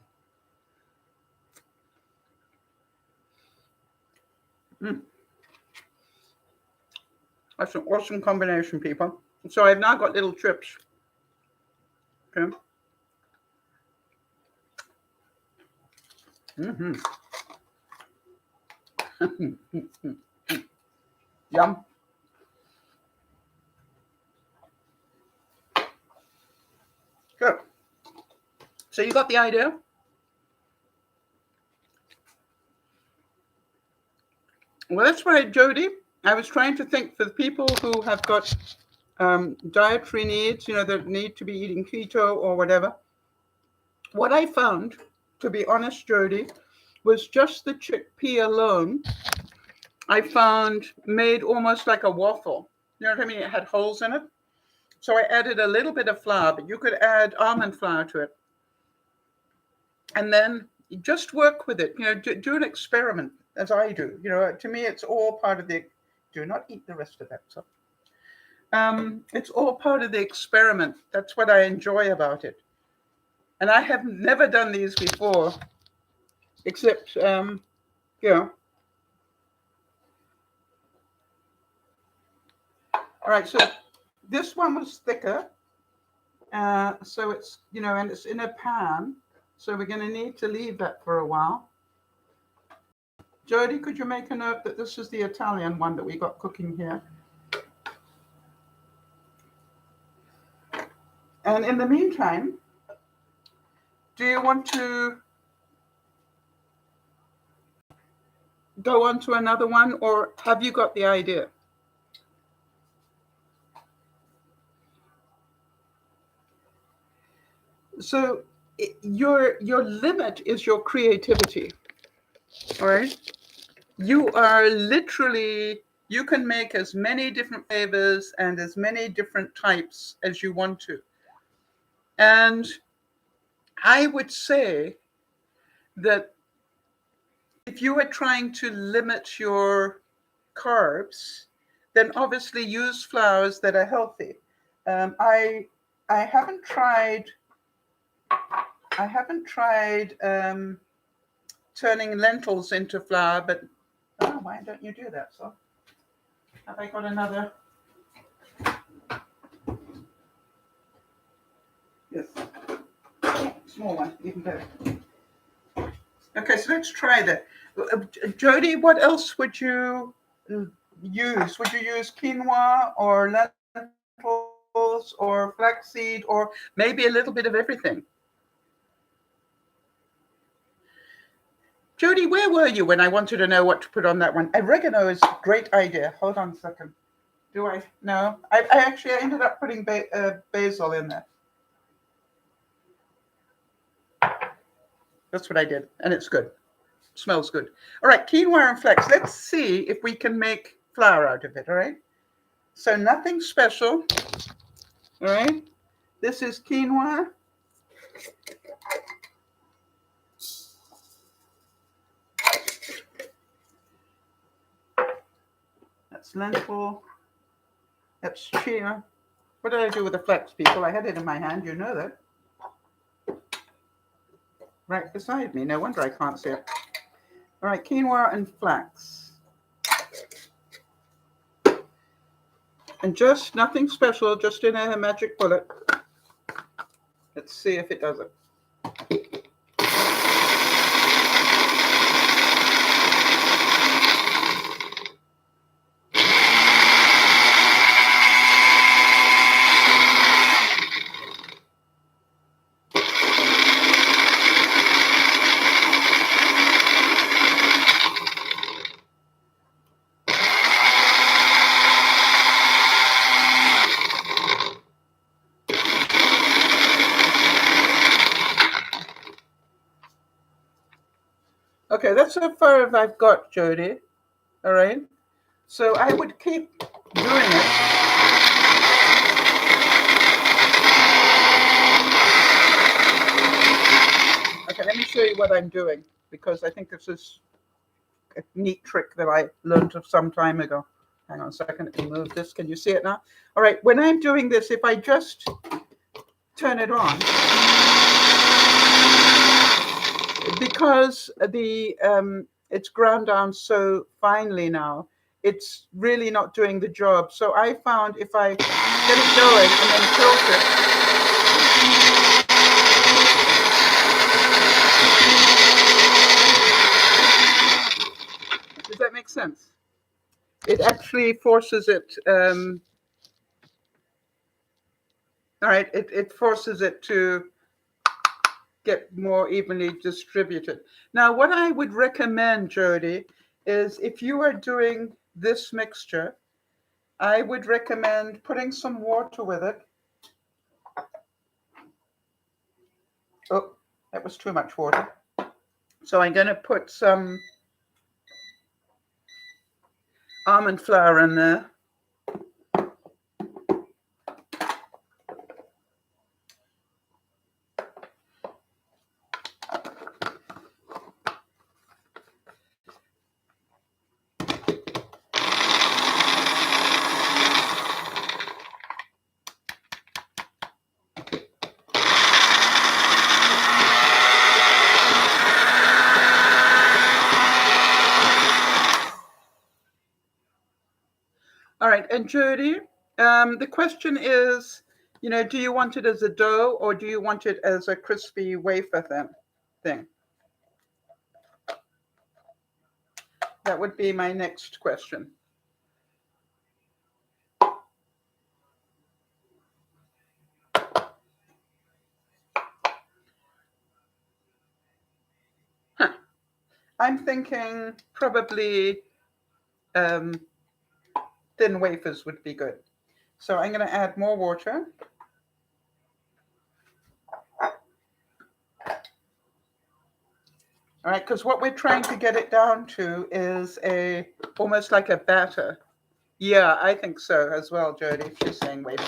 That's an awesome combination, people. So I've now got little chips. Okay. Yum. Good. So you got the idea? Well, that's right, Jody. I was trying to think for the people who have got dietary needs, you know, that need to be eating keto or whatever. What I found, to be honest, Jody, was just the chickpea alone. I found made almost like a waffle. You know what I mean? It had holes in it. So I added a little bit of flour, but you could add almond flour to it. And then just work with it. You know, do an experiment, as I do. You know, to me, it's all part of the. Do not eat the rest of that. So, it's all part of the experiment. That's what I enjoy about it. And I have never done these before, except, you know. All right, so this one was thicker. So it's, you know, and it's in a pan. So we're going to need to leave that for a while. Jody, could you make a note that this is the Italian one that we got cooking here? And in the meantime, do you want to go on to another one, or have you got the idea? So your limit is your creativity, all right? You are literally, you can make as many different flavors and as many different types as you want to. And I would say that if you are trying to limit your carbs, then obviously use flours that are healthy. I haven't tried turning lentils into flour, but why don't you do that? So have I got another? Yes, small one, even better. Okay, so let's try that. Jody, what else would you use? Would you use quinoa or lentils or flaxseed or maybe a little bit of everything? Jody, where were you when I wanted to know what to put on that one? Oregano is a great idea. Hold on a second. Do I? No. I actually ended up putting basil in there. That's what I did, and it's good. Smells good. All right, quinoa and flax. Let's see if we can make flour out of it, all right? So nothing special, all right? This is quinoa. That's lentil. That's chia. What did I do with the flax, people? I had it in my hand, you know that. Right beside me. No wonder I can't see it. All right, quinoa and flax. And just nothing special, just in a magic bullet. Let's see if it does it. Okay, that's so far as I've got, Jody. All right. So I would keep doing it. Okay, let me show you what I'm doing. because I think this is a neat trick that I learned of some time ago. Hang on a second, let me move this. Can you see it now? All right, when I'm doing this, if I just turn it on, because it's ground down so finely now, it's really not doing the job. So I found if I get it going and then tilt it. Does that make sense? It actually forces it. All right, it forces it to get more evenly distributed. Now, what I would recommend, Jody, is if you are doing this mixture, I would recommend putting some water with it. Oh, that was too much water. So I'm going to put some almond flour in there. All right, and Jody, the question is, do you want it as a dough or do you want it as a crispy wafer thing? That would be my next question. Huh. I'm thinking probably thin wafers would be good. So I'm going to add more water. All right, because what we're trying to get it down to is almost like a batter. Yeah, I think so as well, Jody. She's saying wafer.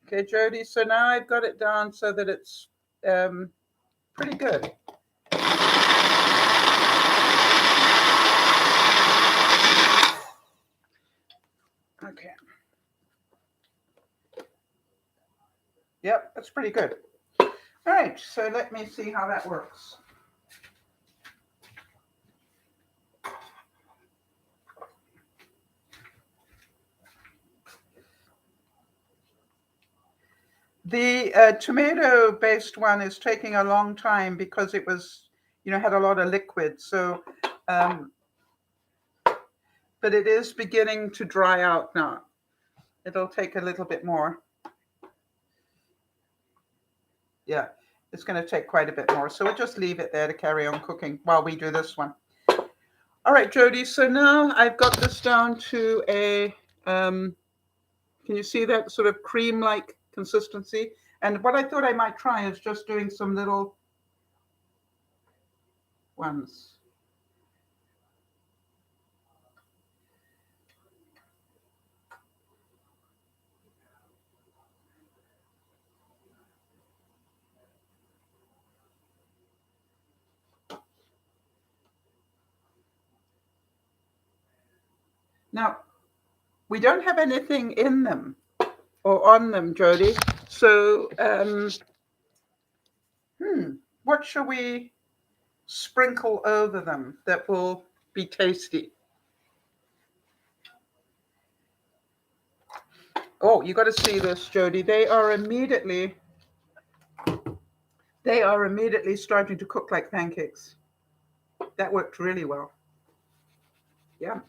Okay, Jody, so now I've got it down so that it's pretty good. Okay. Yep, that's pretty good. All right, so let me see how that works. The tomato-based one is taking a long time because it was, had a lot of liquid. So, but it is beginning to dry out now. It'll take a little bit more. Yeah, it's going to take quite a bit more. So we'll just leave it there to carry on cooking while we do this one. All right, Jody. So now I've got this down to a, can you see that sort of cream-like consistency? And what I thought I might try is just doing some little ones. Now, we don't have anything in them or on them, Jody. So, what shall we sprinkle over them that will be tasty? Oh, you got to see this, Jody. They are immediately starting to cook like pancakes. That worked really well. Yeah.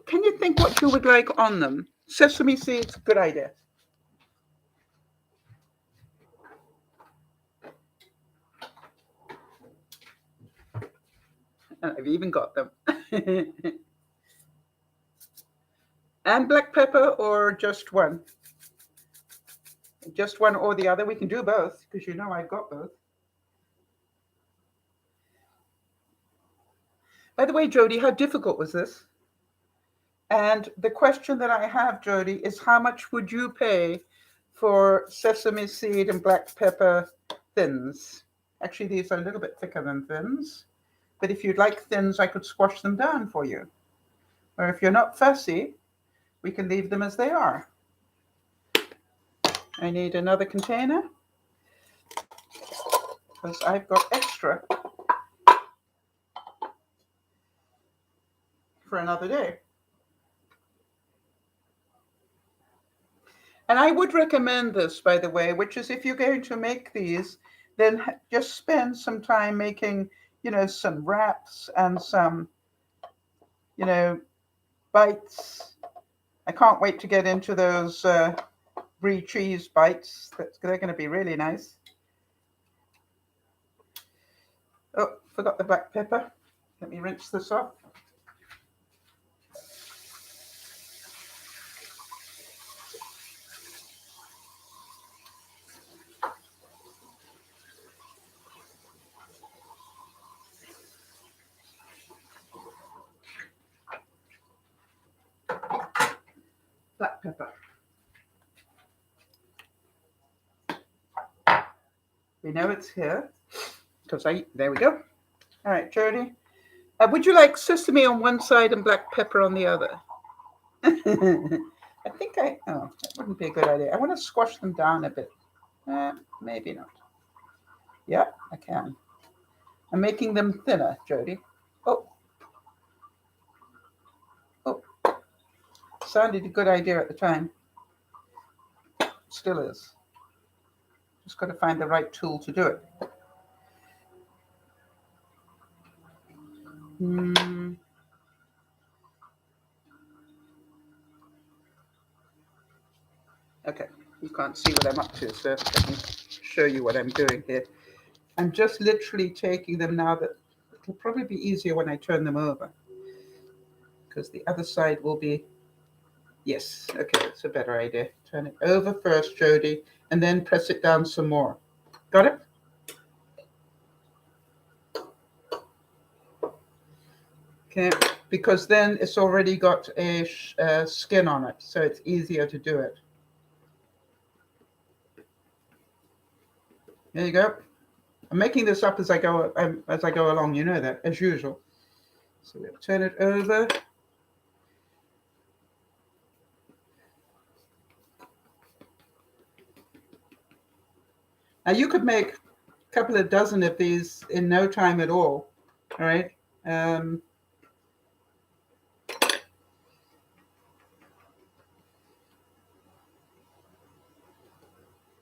Can you think what you would like on them? Sesame seeds, good idea. And I've even got them. And black pepper or just one? Just one or the other? We can do both because you know I've got both. By the way, Jody, how difficult was this? And the question that I have, Jody, is how much would you pay for sesame seed and black pepper thins? Actually, these are a little bit thicker than thins, but if you'd like thins, I could squash them down for you. Or if you're not fussy, we can leave them as they are. I need another container because I've got extra for another day. And I would recommend this, by the way, which is if you're going to make these, then just spend some time making, some wraps and some, bites. I can't wait to get into those brie cheese bites. They're going to be really nice. Oh, forgot the black pepper. Let me rinse this off. Black pepper. We know it's here because there we go. All right, Jody. Would you like sesame on one side and black pepper on the other? I think that wouldn't be a good idea. I want to squash them down a bit. Maybe not. Yeah, I can. I'm making them thinner, Jody. Oh. Sounded a good idea at the time. Still is. Just got to find the right tool to do it. Okay, you can't see what I'm up to, so let me show you what I'm doing here. I'm just literally taking them now. That it'll probably be easier when I turn them over because the other side will be, yes, okay, that's a better idea. Turn it over first, Jody, and then press it down some more. Got it? Okay, because then it's already got a skin on it, so it's easier to do it. There you go. I'm making this up as I go along. You know that, as usual. So we'll turn it over. Now you could make a couple of dozen of these in no time at all. All right.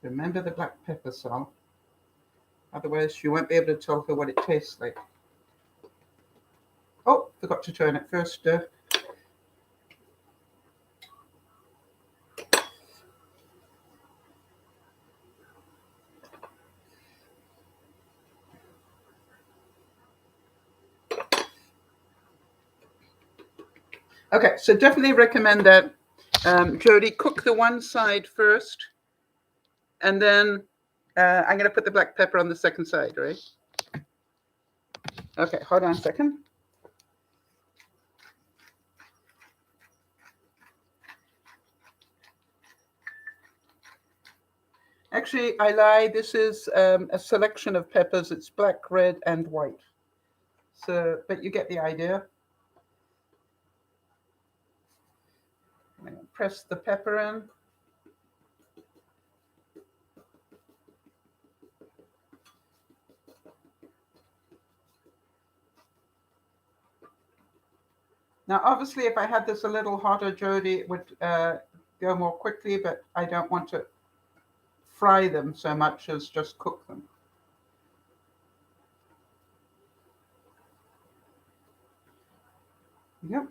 Remember the black pepper, Sal. Otherwise, you won't be able to tell her what it tastes like. Oh, forgot to turn it first. Okay, so definitely recommend that. Jody, cook the one side first, and then I'm going to put the black pepper on the second side, right? Okay, hold on a second. Actually, I lie. This is a selection of peppers. It's black, red, and white. So, but you get the idea. I'm going to press the pepper in. Now, obviously, if I had this a little hotter, Jody, it would go more quickly, but I don't want to fry them so much as just cook them. Yep.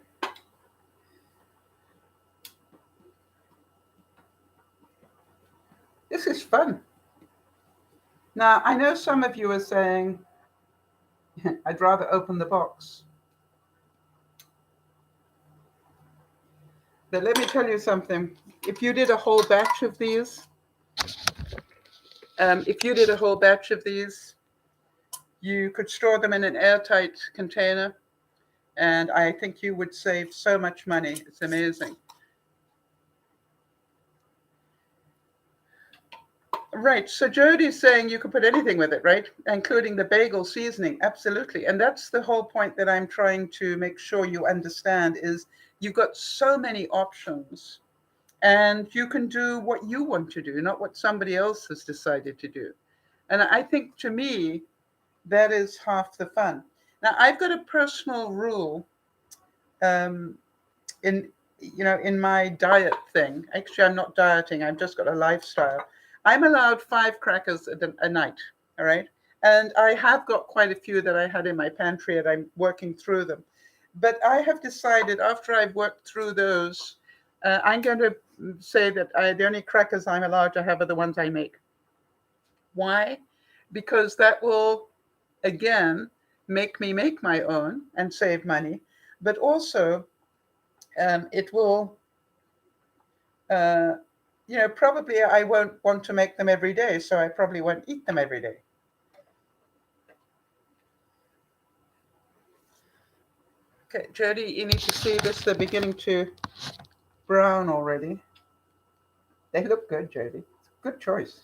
This is fun. Now, I know some of you are saying, I'd rather open the box. But let me tell you something. If you did a whole batch of these, you could store them in an airtight container, and I think you would save so much money. It's amazing. Right. So Jody's saying you can put anything with it, right? Including the bagel seasoning. Absolutely. And that's the whole point that I'm trying to make sure you understand is you've got so many options and you can do what you want to do, not what somebody else has decided to do. And I think to me, that is half the fun. Now, I've got a personal rule in in my diet thing. Actually, I'm not dieting. I've just got a lifestyle. I'm allowed 5 crackers a night. All right. And I have got quite a few that I had in my pantry and I'm working through them. But I have decided after I've worked through those, I'm going to say that the only crackers I'm allowed to have are the ones I make. Why? Because that will, again, make me make my own and save money. But also, it will, probably I won't want to make them every day, so I probably won't eat them every day. Okay, Jody, you need to see this. They're beginning to brown already. They look good, Jody. Good choice.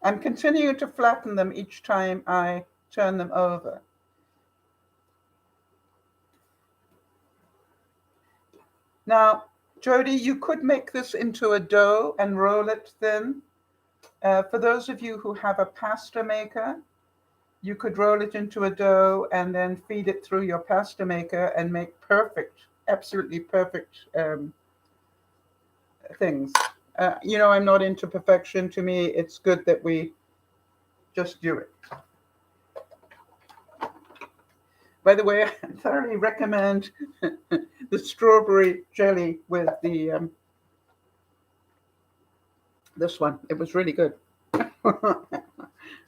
I'm continuing to flatten them each time I turn them over. Now, Jody, you could make this into a dough and roll it thin. For those of you who have a pasta maker, you could roll it into a dough and then feed it through your pasta maker and make perfect, absolutely perfect things. I'm not into perfection. To me, it's good that we just do it. By the way, I thoroughly recommend the strawberry jelly with the this one. It was really good.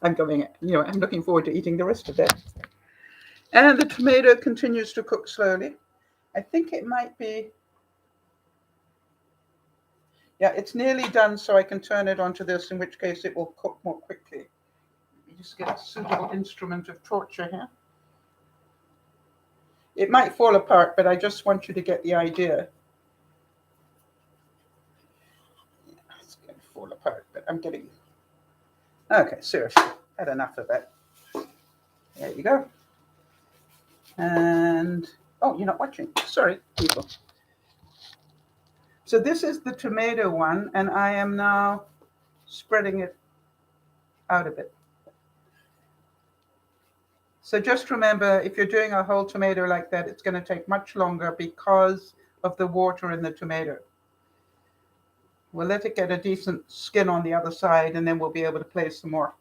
I'm looking forward to eating the rest of it. And the tomato continues to cook slowly. I think it might be, yeah, it's nearly done, so I can turn it onto this, in which case it will cook more quickly. Let me just get a suitable instrument of torture here. It might fall apart, but I just want you to get the idea. It's going to fall apart, but I'm getting... Okay, seriously, had enough of that. There you go. And, oh, you're not watching. Sorry, people. So this is the tomato one, and I am now spreading it out a bit. So just remember, if you're doing a whole tomato like that, it's going to take much longer because of the water in the tomato. We'll let it get a decent skin on the other side, and then we'll be able to place some more.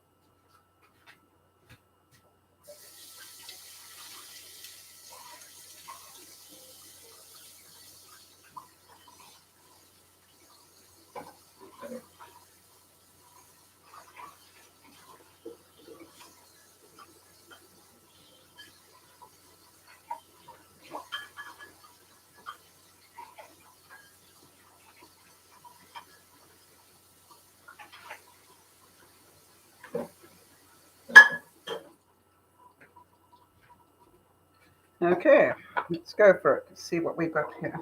Okay, let's go for it. Let's see what we've got here.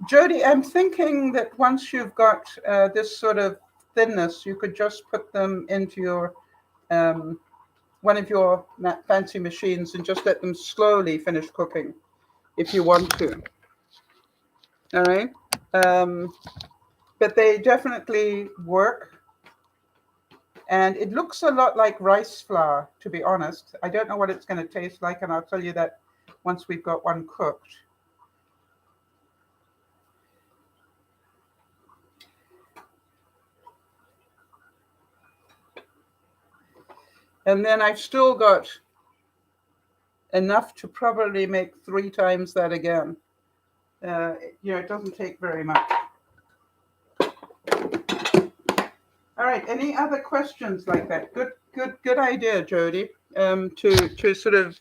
Jody, I'm thinking that once you've got this sort of thinness, you could just put them into your one of your fancy machines and just let them slowly finish cooking if you want to. All right. But they definitely work. And it looks a lot like rice flour, to be honest. I don't know what it's going to taste like, and I'll tell you that once we've got one cooked. And then I've still got enough to probably make 3 times that again. It doesn't take very much. All right. Any other questions like that? Good idea, Jody. To sort of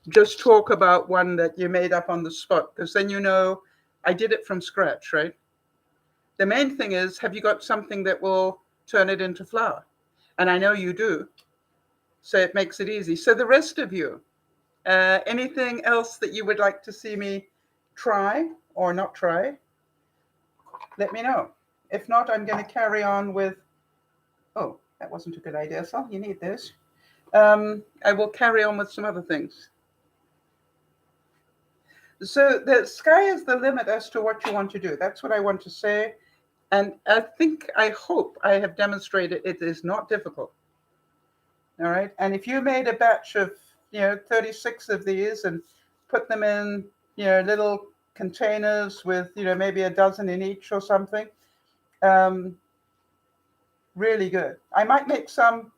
just talk about one that you made up on the spot, because then you know I did it from scratch, right? The main thing is, have you got something that will turn it into flour? And I know you do, so it makes it easy. So the rest of you, anything else that you would like to see me try or not try? Let me know. If not, I'm going to carry on with. Oh, that wasn't a good idea, Sal. You need this. I will carry on with some other things. So the sky is the limit as to what you want to do. That's what I want to say. And I hope I have demonstrated it is not difficult. All right. And if you made a batch of, 36 of these and put them in, little containers with, maybe a dozen in each or something, really good. I might make some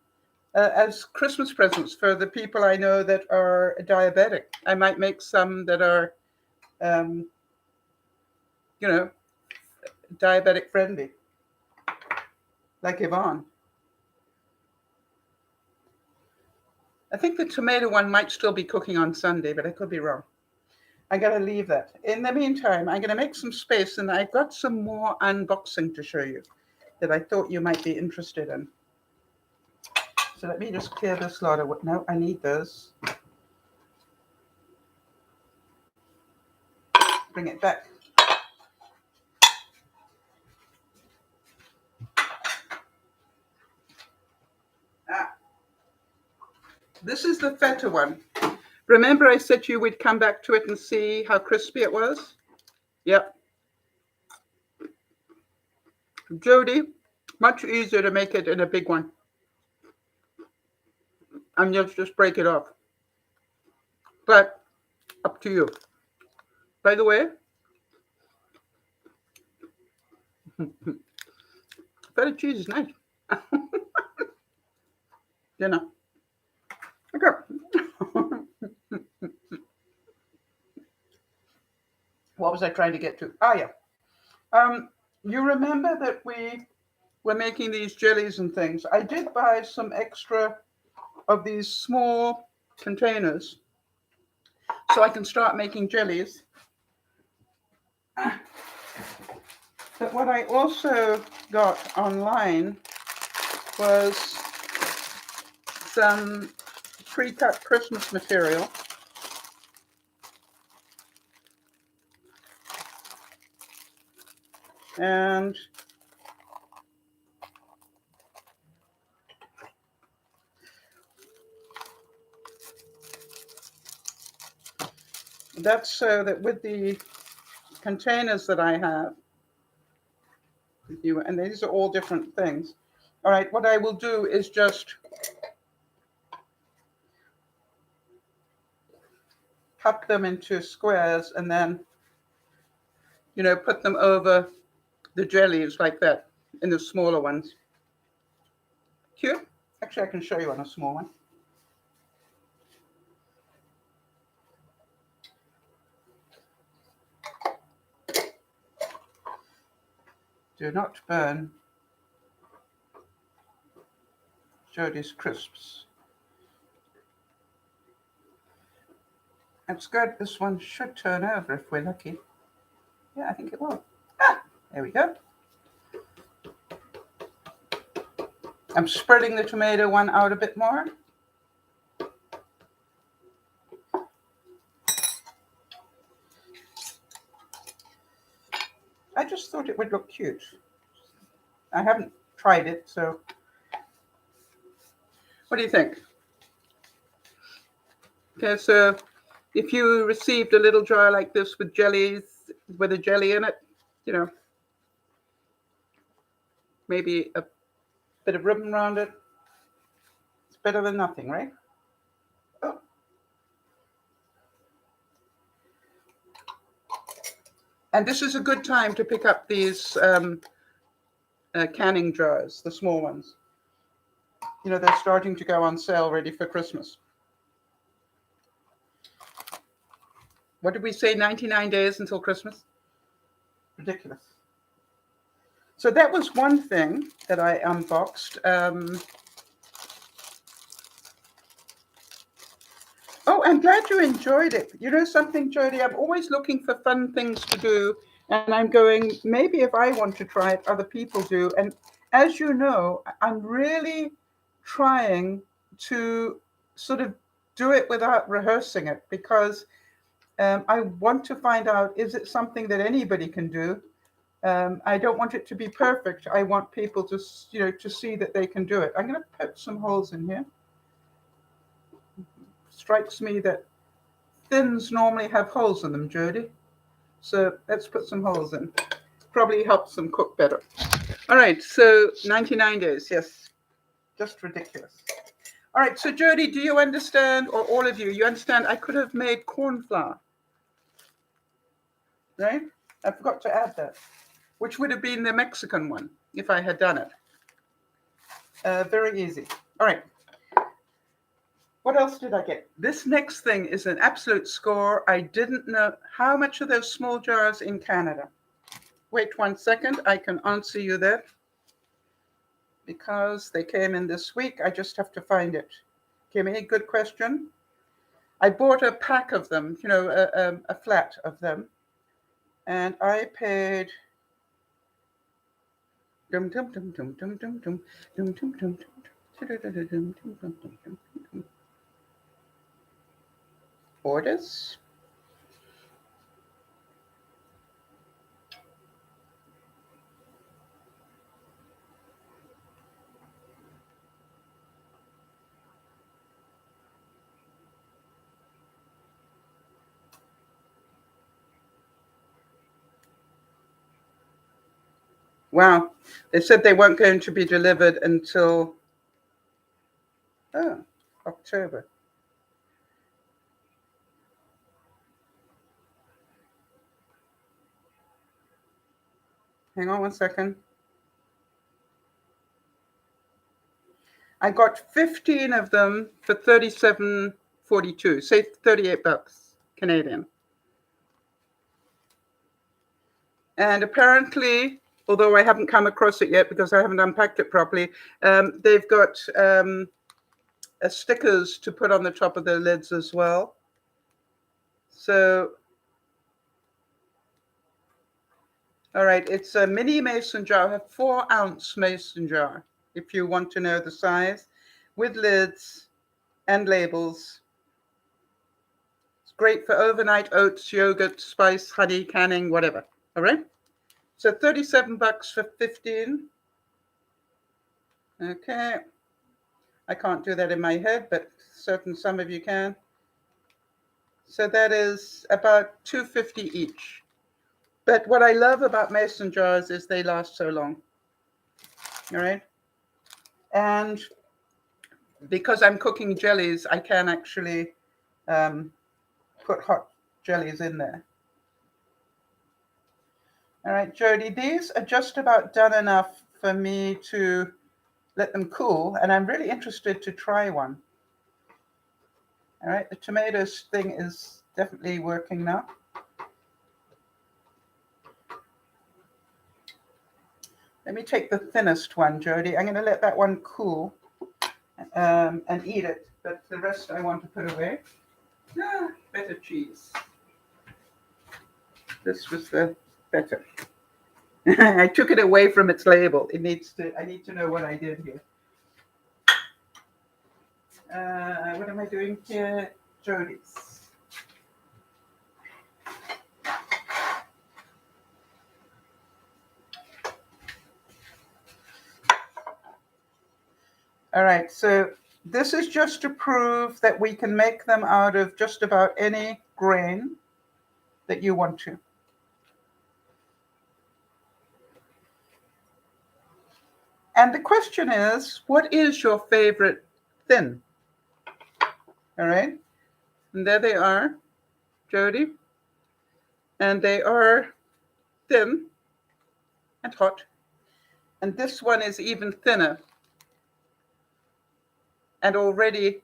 as Christmas presents for the people I know that are diabetic. I might make some that are, um, diabetic friendly, like Yvonne. I think the tomato one might still be cooking on Sunday, but I could be wrong. I got to leave that. In the meantime, I'm going to make some space, and I've got some more unboxing to show you that I thought you might be interested in. So let me just clear this lot of. No, I need those. Bring it back. This is the feta one. Remember I said to you we'd come back to it and see how crispy it was? Yep. Jody, much easier to make it in a big one. And just break it off. But up to you. By the way, feta cheese is nice. Okay. What was I trying to get to? Yeah. You remember that we were making these jellies and things. I did buy some extra of these small containers so I can start making jellies. But what I also got online was some pre-cut Christmas material. And that's so that with the containers that I have, and these are all different things. All right, what I will do is just cut them into squares and then, put them over the jellies like that in the smaller ones. Cute. Actually, I can show you on a small one. Do not burn Jody's crisps. That's good. This one should turn over if we're lucky. Yeah, I think it will. There we go. I'm spreading the tomato one out a bit more. I just thought it would look cute. I haven't tried it, so what do you think? Okay, so if you received a little jar like this with jellies, with a jelly in it, maybe a bit of ribbon around it, it's better than nothing, right? Oh. And this is a good time to pick up these canning jars, the small ones. They're starting to go on sale ready for Christmas. What did we say, 99 days until Christmas? Ridiculous. So that was one thing that I unboxed. Oh, I'm glad you enjoyed it. You know something, Jody? I'm always looking for fun things to do. And I'm going, maybe if I want to try it, other people do. And as you know, I'm really trying to sort of do it without rehearsing it, because I want to find out, is it something that anybody can do? I don't want it to be perfect. I want people to, to see that they can do it. I'm going to put some holes in here. Strikes me that thins normally have holes in them, Jody. So let's put some holes in. Probably helps them cook better. All right, so 99 days, yes. Just ridiculous. All right, so Jody, do you understand, or all of you understand I could have made corn flour, right? I forgot to add that, which would have been the Mexican one if I had done it. Very easy. All right. What else did I get? This next thing is an absolute score. I didn't know how much of those small jars in Canada. Wait 1 second. I can answer you that because they came in this week. I just have to find it. Kimmy, good question. I bought a pack of them, a flat of them, and I paid. Orders. Wow. They said they weren't going to be delivered until October. Hang on 1 second. I got 15 of them for $37.42, say $38 Canadian. And apparently, although I haven't come across it yet because I haven't unpacked it properly, they've got stickers to put on the top of the lids as well. So, all right, it's a mini mason jar, a 4-ounce mason jar, if you want to know the size, with lids and labels. It's great for overnight oats, yogurt, spice, honey, canning, whatever. All right. So $37 for 15. Okay. I can't do that in my head, but certain some of you can. So that is about $2.50 each. But what I love about mason jars is they last so long. All right. And because I'm cooking jellies, I can actually put hot jellies in there. All right, Jody, these are just about done enough for me to let them cool, and I'm really interested to try one. All right, the tomatoes thing is definitely working now. Let me take the thinnest one, Jody. I'm going to let that one cool and eat it, but the rest I want to put away. Better cheese. This was the better. I took it away from its label. I need to know what I did here. What am I doing here? Jody's. All right, so this is just to prove that we can make them out of just about any grain that you want to. And the question is, what is your favorite thin? All right, and there they are, Jody. And they are thin and hot. And this one is even thinner and already,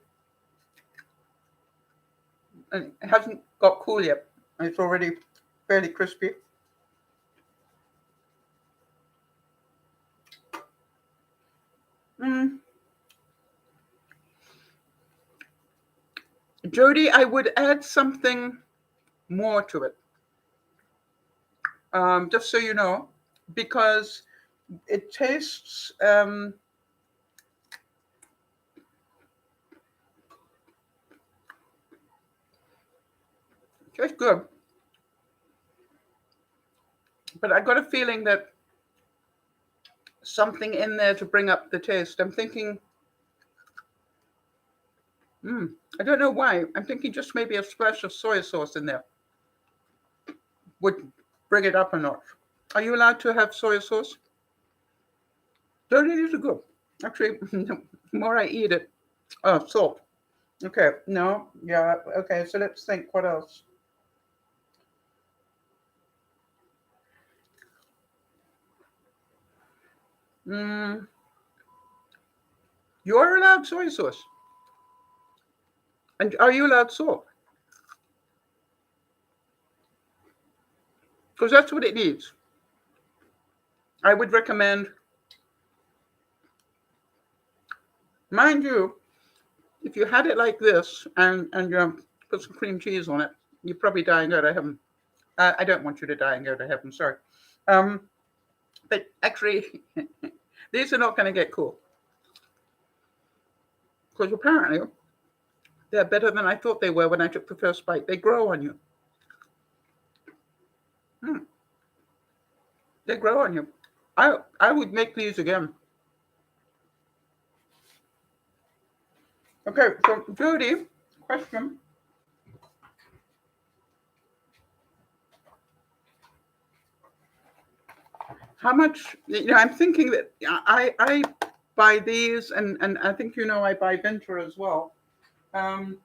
it hasn't got cool yet. It's already fairly crispy. Mm, Jody, I would add something more to it, just so you know, because it tastes tastes good, but I got a feeling that something in there to bring up the taste. I'm thinking, I don't know why. I'm thinking just maybe a splash of soy sauce in there would bring it up a notch. Are you allowed to have soy sauce? Don't it is good. Actually, the more I eat it, oh, salt. Okay, no, yeah, okay. So let's think. What else? Mm, you're allowed soy sauce, and are you allowed salt? Because that's what it needs. I would recommend, mind you, if you had it like this and you put some cream cheese on it, you're probably dying out of heaven. I don't want you to die and go to heaven. Sorry, um, but actually, these are not going to get cool because apparently they're better than I thought they were when I took the first bite. They grow on you. Mm, they grow on you. I would make these again. Okay, so Judy, question. How much, I'm thinking that I buy these and I think I buy Venture as well. Um,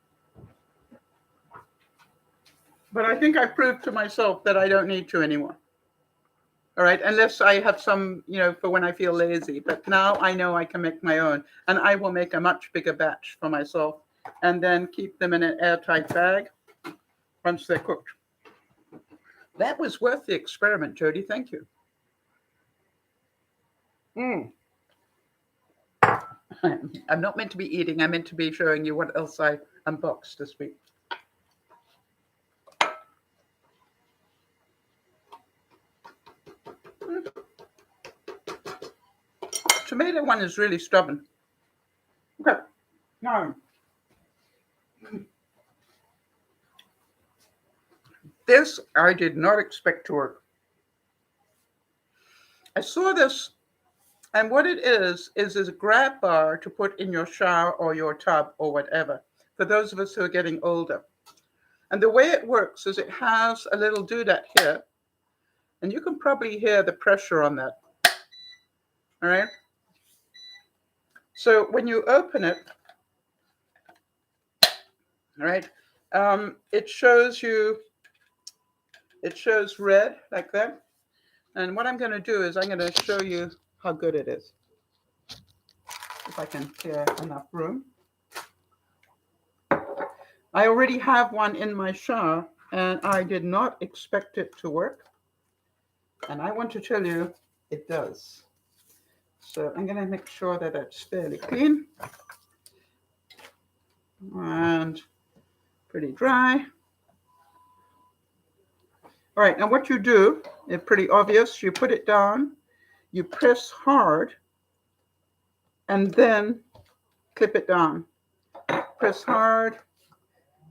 but I think I proved to myself that I don't need to anymore. All right, unless I have some, for when I feel lazy. But now I know I can make my own, and I will make a much bigger batch for myself and then keep them in an airtight bag once they're cooked. That was worth the experiment, Jody. Thank you. Mm. I'm not meant to be eating. I'm meant to be showing you what else I unboxed this week. Tomato one is really stubborn. Okay, now this I did not expect to work. I saw this, and what it is a grab bar to put in your shower or your tub or whatever, for those of us who are getting older. And the way it works is it has a little doodad here, and you can probably hear the pressure on that. All right. So when you open it, all right, it shows red like that. And what I'm going to do is I'm going to show you how good it is. If I can clear enough room. I already have one in my shower, and I did not expect it to work. And I want to tell you it does. So I'm going to make sure that it's fairly clean and pretty dry. All right, now what you do is pretty obvious. You put it down, you press hard, and then clip it down. Press hard.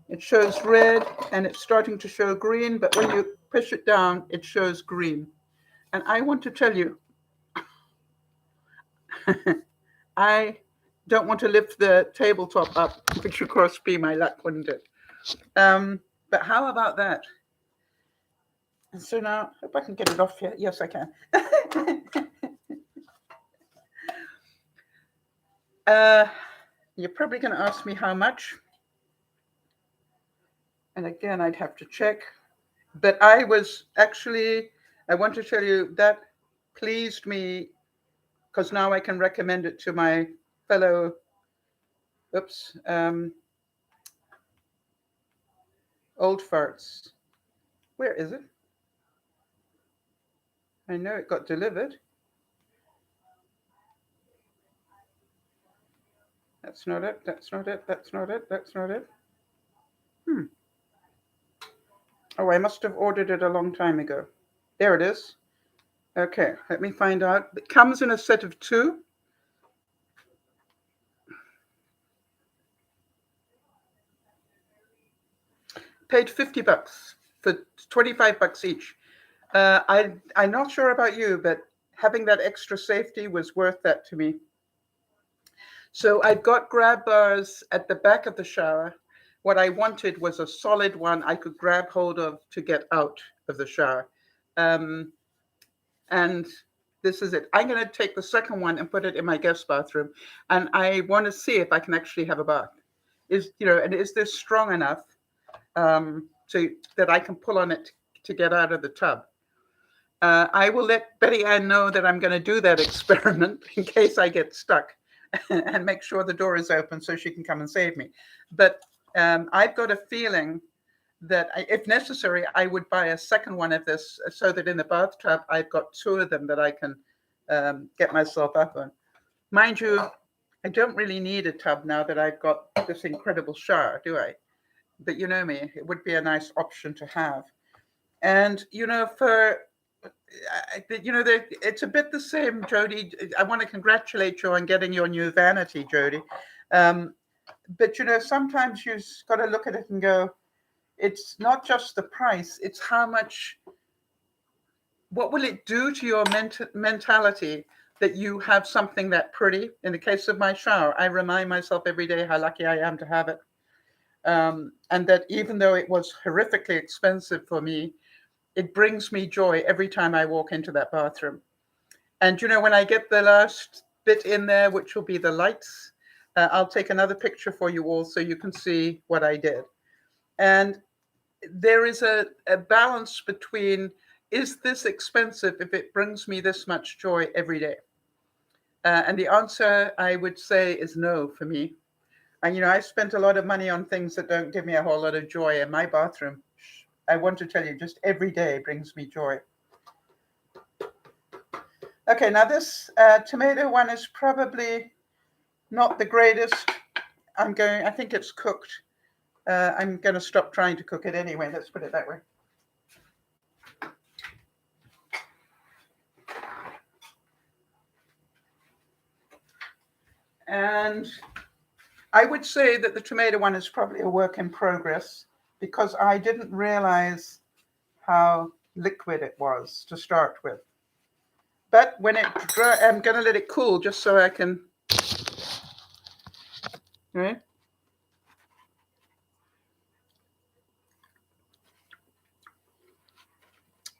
It shows red, and it's starting to show green, but when you push it down, it shows green. And I want to tell you, I don't want to lift the tabletop up, which of course be my luck, wouldn't it? But how about that? And so now, hope I can get it off here. Yes, I can. You're probably going to ask me how much. And again, I'd have to check. But I want to tell you that pleased me because now I can recommend it to my fellow, old farts. Where is it? I know it got delivered. That's not it. That's not it. That's not it. That's not it. Oh, I must have ordered it a long time ago. There it is. Okay, let me find out. It comes in a set of 2. Paid $50 for $25 each. I'm not sure about you, but having that extra safety was worth that to me. So I've got grab bars at the back of the shower. What I wanted was a solid one I could grab hold of to get out of the shower. And this is it. I'm going to take the second one and put it in my guest bathroom. And I want to see if I can actually have a bath. And is this strong enough so that I can pull on it to get out of the tub? I will let Betty Ann know that I'm going to do that experiment in case I get stuck and make sure the door is open so she can come and save me. But I've got a feeling that if necessary, I would buy a second one of this so that in the bathtub, I've got 2 of them that I can get myself up on. Mind you, I don't really need a tub now that I've got this incredible shower, do I? But you know me, it would be a nice option to have. And, it's a bit the same, Jody. I want to congratulate you on getting your new vanity, Jody. But, sometimes you've got to look at it and go, it's not just the price, it's what will it do to your mentality that you have something that pretty? In the case of my shower, I remind myself every day how lucky I am to have it. And that even though it was horrifically expensive for me, it brings me joy every time I walk into that bathroom. And, when I get the last bit in there, which will be the lights, I'll take another picture for you all so you can see what I did. And there is a balance between, is this expensive if it brings me this much joy every day? And the answer, I would say, is no for me. And, I spent a lot of money on things that don't give me a whole lot of joy. In my bathroom, I want to tell you, just every day brings me joy. Okay, now this tomato one is probably not the greatest. I think it's cooked. I'm going to stop trying to cook it anyway. Let's put it that way. And I would say that the tomato one is probably a work in progress because I didn't realize how liquid it was to start with. But when I'm going to let it cool just so I can, right?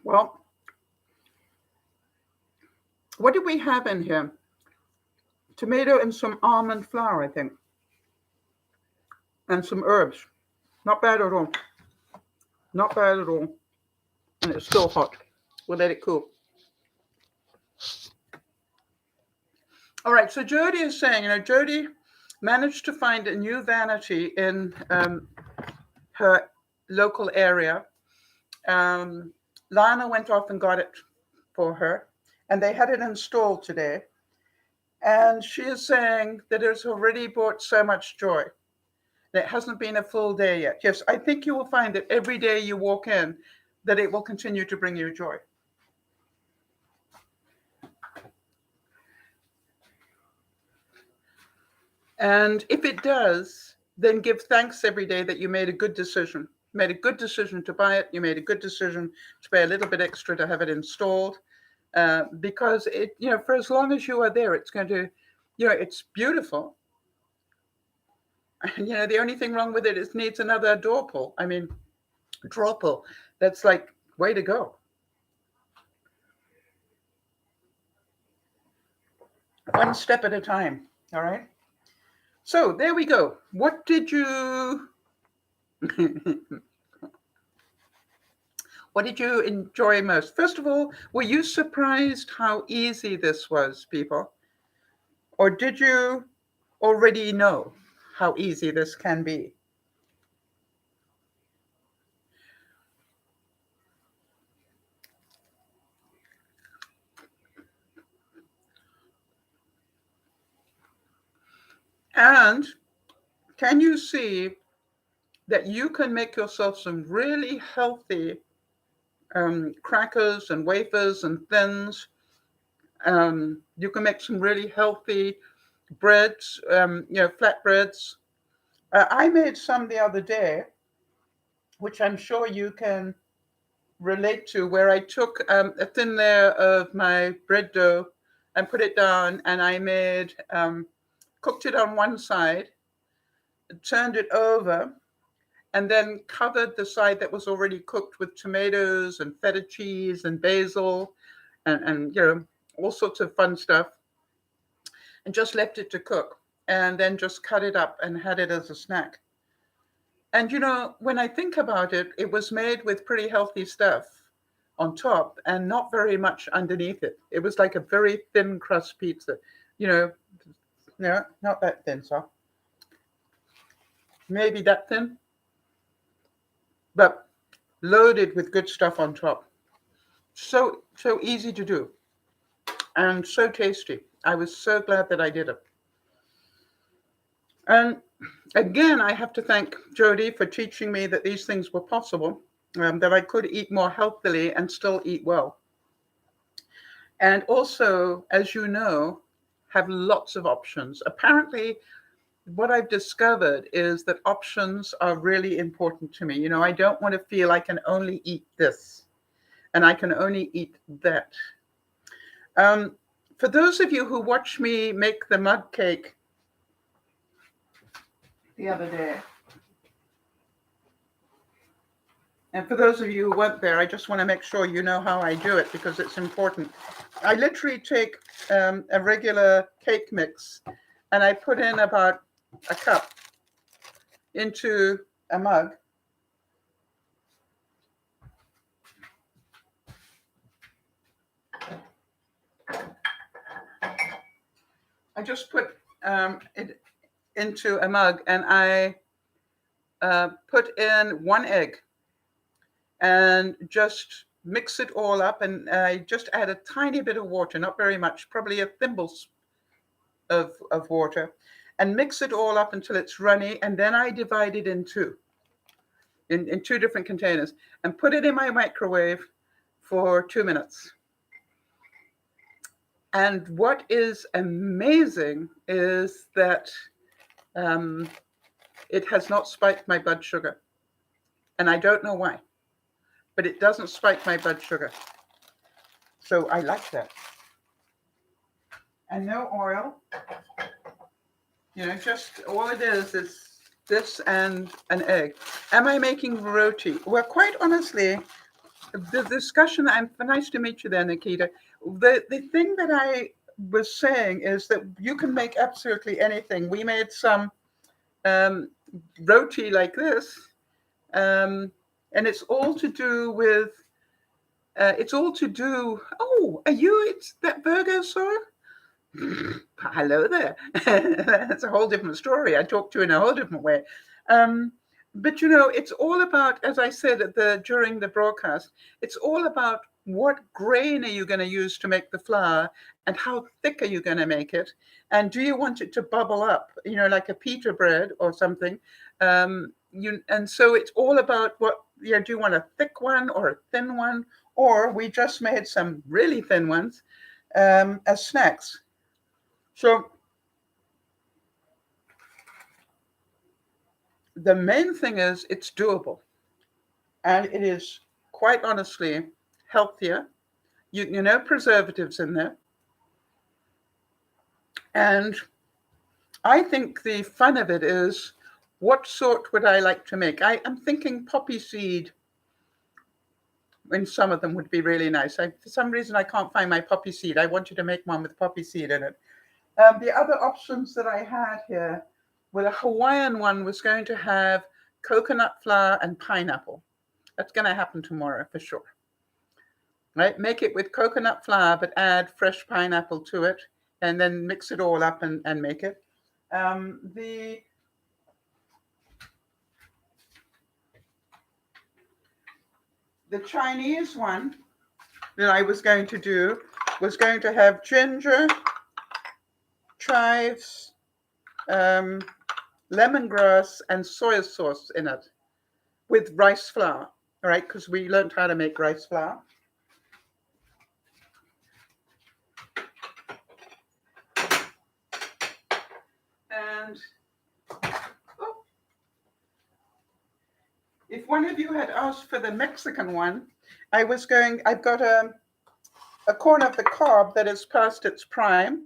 Well, what do we have in here? Tomato and some almond flour, I think. And some herbs. Not bad at all. Not bad at all. And it's still hot. We'll let it cool. All right, so Jody is saying, Jody managed to find a new vanity in her local area. Lana went off and got it for her, and they had it installed today. And she is saying that it's already brought so much joy. It hasn't been a full day yet. Yes, I think you will find that every day you walk in, that it will continue to bring you joy. And if it does, then give thanks every day that you made a good decision. You made a good decision to buy it. You made a good decision to pay a little bit extra to have it installed. Because it, for as long as you are there, it's going to, it's beautiful. The only thing wrong with it is needs another draw pull. That's like, way to go. One step at a time. All right. So there we go. What did you what did you enjoy most? First of all, were you surprised how easy this was, people? Or did you already know how easy this can be? And can you see that you can make yourself some really healthy crackers and wafers and thins? You can make some really healthy breads, flatbreads. I made some the other day, which I'm sure you can relate to, where I took a thin layer of my bread dough and put it down, and I made cooked it on one side, turned it over, and then covered the side that was already cooked with tomatoes and feta cheese and basil and all sorts of fun stuff, and just left it to cook, and then just cut it up and had it as a snack. And when I think about it, it was made with pretty healthy stuff on top and not very much underneath it. It was like a very thin crust pizza. You know, no, not that thin, so maybe that thin, but loaded with good stuff on top. So easy to do and so tasty. I was so glad that I did it. And again, I have to thank Jody for teaching me that these things were possible, that I could eat more healthily and still eat well. And also, as you know, have lots of options. Apparently, what I've discovered is that options are really important to me. I don't want to feel I can only eat this and I can only eat that. For those of you who watched me make the mug cake the other day, and for those of you who weren't there, I just want to make sure you know how I do it because it's important. I literally take a regular cake mix and I put in about a cup into a mug. I just put it into a mug and I put in 1 egg and just mix it all up. And I just add a tiny bit of water, not very much, probably a thimble of water, and mix it all up until it's runny. And then I divide it in two different containers and put it in my microwave for 2 minutes. And what is amazing is that it has not spiked my blood sugar. And I don't know why, but it doesn't spike my blood sugar. So I like that. And no oil. Just all it is this and an egg. Am I making roti? Well, quite honestly, the discussion, nice to meet you there, Nikita. The thing that I was saying is that you can make absolutely anything. We made some roti like this, and it's all to do with, oh, it's that Virgo, sir? Hello there. That's a whole different story. I talk to you in a whole different way. But it's all about, as I said during the broadcast, it's all about what grain are you going to use to make the flour and how thick are you going to make it? And do you want it to bubble up, like a pita bread or something? And so it's all about do you want a thick one or a thin one? Or we just made some really thin ones as snacks. So the main thing is it's doable. And it is, quite honestly, healthier. You know preservatives in there. And I think the fun of it is, what sort would I like to make? I'm thinking poppy seed. And some of them would be really nice. For some reason, I can't find my poppy seed. I wanted to make one with poppy seed in it. The other options that I had here, well, a Hawaiian one was going to have coconut flour and pineapple. That's going to happen tomorrow for sure. Right? Make it with coconut flour, but add fresh pineapple to it, and then mix it all up and make it. The Chinese one that I was going to do was going to have ginger, chives, lemongrass and soy sauce in it with rice flour, all right? Because we learned how to make rice flour. And if one of you had asked for the Mexican one, I've got a corn of the cob that is past its prime.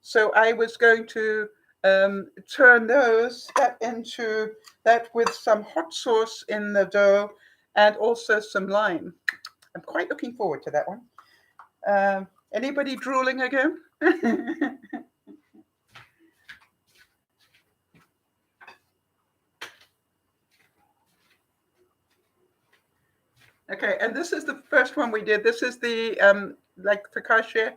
So I was going to turn that with some hot sauce in the dough and also some lime. I'm quite looking forward to that one. Anybody drooling again? Okay, and this is the first one we did. This is the like focaccia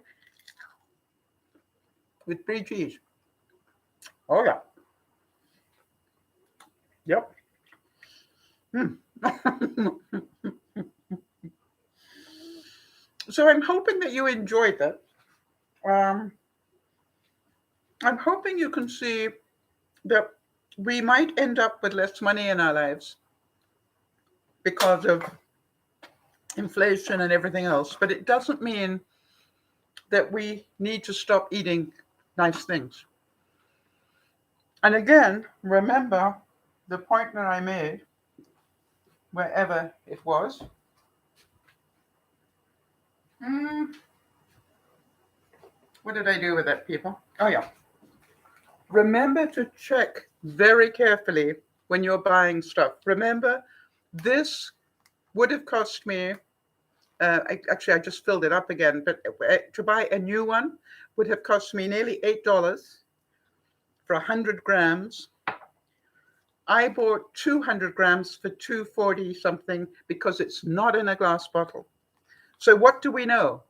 with brie cheese. Oh yeah. Yep. So I'm hoping that you enjoyed that. I'm hoping you can see that we might end up with less money in our lives because of inflation and everything else, but it doesn't mean that we need to stop eating nice things. And again, remember the point that I made, wherever it was. What did I do with that, people? Oh, yeah. Remember to check very carefully when you're buying stuff. Remember, this would have cost me, I just filled it up again, but to buy a new one would have cost me nearly $8 for 100 grams. I bought 200 grams for $2.40 something because it's not in a glass bottle. So what do we know?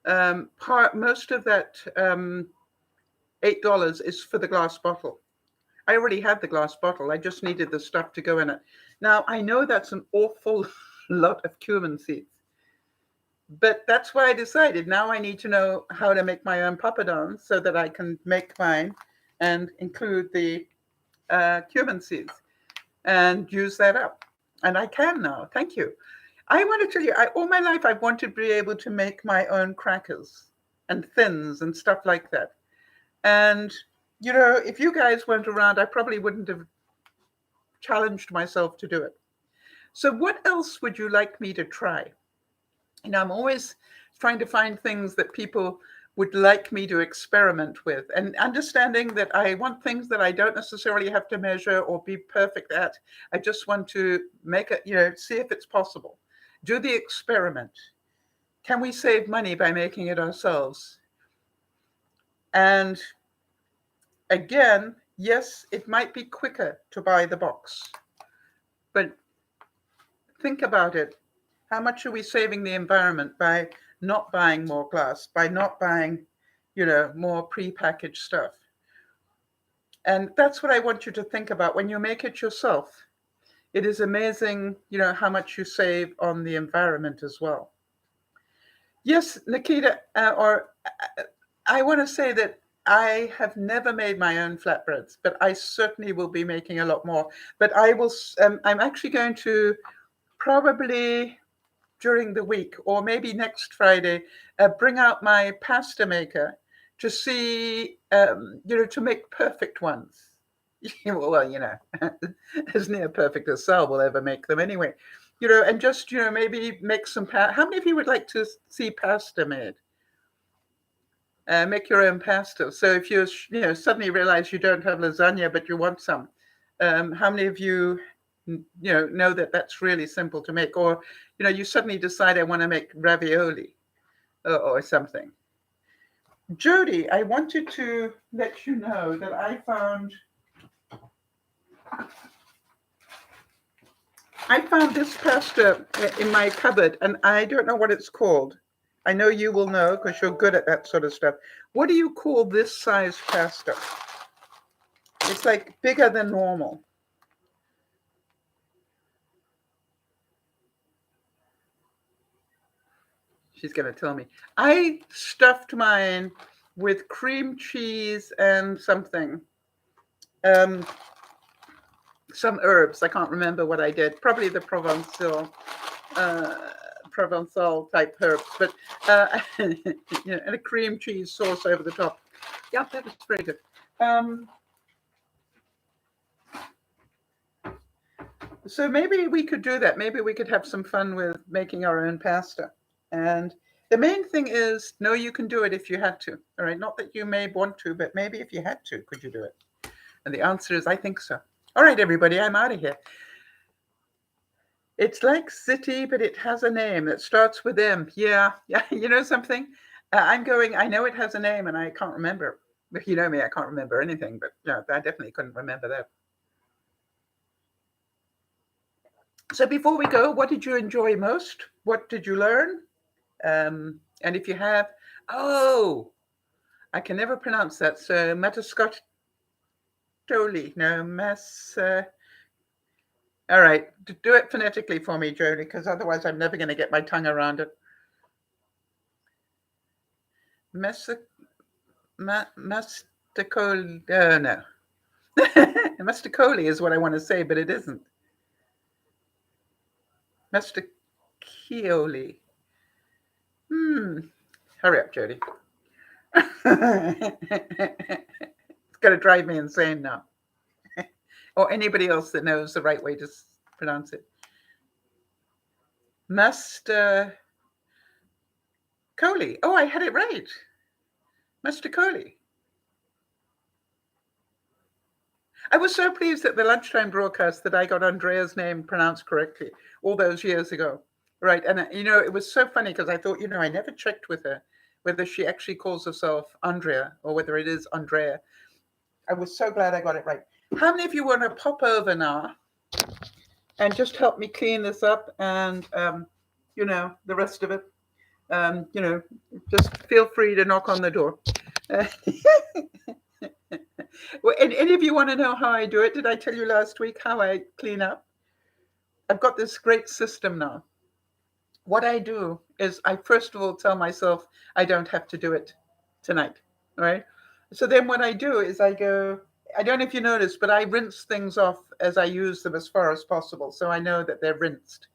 Most of that $8 is for the glass bottle. I already had the glass bottle. I just needed the stuff to go in it. Now, I know that's an awful lot of cumin seeds, but that's why I decided now I need to know how to make my own papadum so that I can make mine and include the cumin seeds and use that up. And I can now. Thank you. I want to tell you, all my life I've wanted to be able to make my own crackers and thins and stuff like that. And, you know, if you guys weren't around, I probably wouldn't have challenged myself to do it. So what else would you like me to try? You know, I'm always trying to find things that people would like me to experiment with, and understanding that I want things that I don't necessarily have to measure or be perfect at. I just want to make it, you know, see if it's possible. Do the experiment. Can we save money by making it ourselves? And again, yes, it might be quicker to buy the box, but think about it. How much are we saving the environment by not buying more glass, by not buying, you know, more prepackaged stuff? And that's what I want you to think about when you make it yourself. It is amazing, you know, how much you save on the environment as well. Yes, Nikita, I want to say that I have never made my own flatbreads, but I certainly will be making a lot more. But I'm actually going to probably during the week or maybe next Friday, bring out my pasta maker to see, you know, to make perfect ones. Well, you know, as near perfect as Sal will ever make them anyway. You know, and just, you know, maybe make some How many of you would like to see pasta made? Make your own pasta. So if you suddenly realize you don't have lasagna, but you want some, how many of you know that that's really simple to make? Or, you know, you suddenly decide I want to make ravioli or something. Jody, I wanted to let you know that I found this pasta in my cupboard, and I don't know what it's called. I know you will know because you're good at that sort of stuff. What do you call this size pasta? It's like bigger than normal. She's going to tell me. I stuffed mine with cream cheese and something. some herbs. I can't remember what I did. Probably the Provençal type herbs, but and a cream cheese sauce over the top. Yeah, that was very good. So maybe we could do that. Maybe we could have some fun with making our own pasta. And the main thing is, no, you can do it if you had to. All right, not that you may want to, but maybe if you had to, could you do it? And the answer is, I think so. All right, everybody, I'm out of here. It's like city, but it has a name that starts with M. Yeah. You know something? I know it has a name and I can't remember. If you know me, I can't remember anything, but yeah, I definitely couldn't remember that. So before we go, what did you enjoy most? What did you learn? And if you have, I can never pronounce that. So Matascotoli, no, all right, do it phonetically for me, Jodie, because otherwise I'm never going to get my tongue around it. Masticoli, no. Masticoli is what I want to say, but it isn't. Mastichioli. Hurry up, Jodie. It's going to drive me insane now. Or anybody else that knows the right way to pronounce it. Masticoli. Oh, I had it right. Masticoli. I was so pleased at the lunchtime broadcast that I got Andrea's name pronounced correctly all those years ago. Right. And, it was so funny because I thought, I never checked with her whether she actually calls herself Andrea or whether it is Andrea. I was so glad I got it right. How many of you want to pop over now and just help me clean this up and, the rest of it? Just feel free to knock on the door. Well, and any of you want to know how I do it? Did I tell you last week how I clean up? I've got this great system now. What I do is I first of all tell myself I don't have to do it tonight, right? So then what I do is I don't know if you noticed, but I rinse things off as I use them as far as possible. So I know that they're rinsed.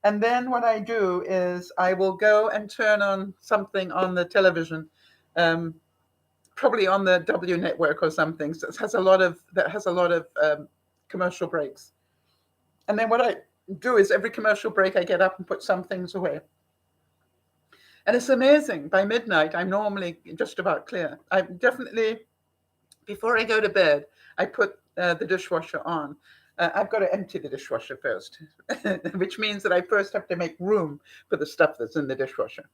And then what I do is I will go and turn on something on the television, probably on the W network or something. So it has a lot of commercial breaks. And then what I do is every commercial break, I get up and put some things away. And it's amazing. By midnight, I'm normally just about clear. I definitely, before I go to bed, I put the dishwasher on. I've got to empty the dishwasher first, which means that I first have to make room for the stuff that's in the dishwasher.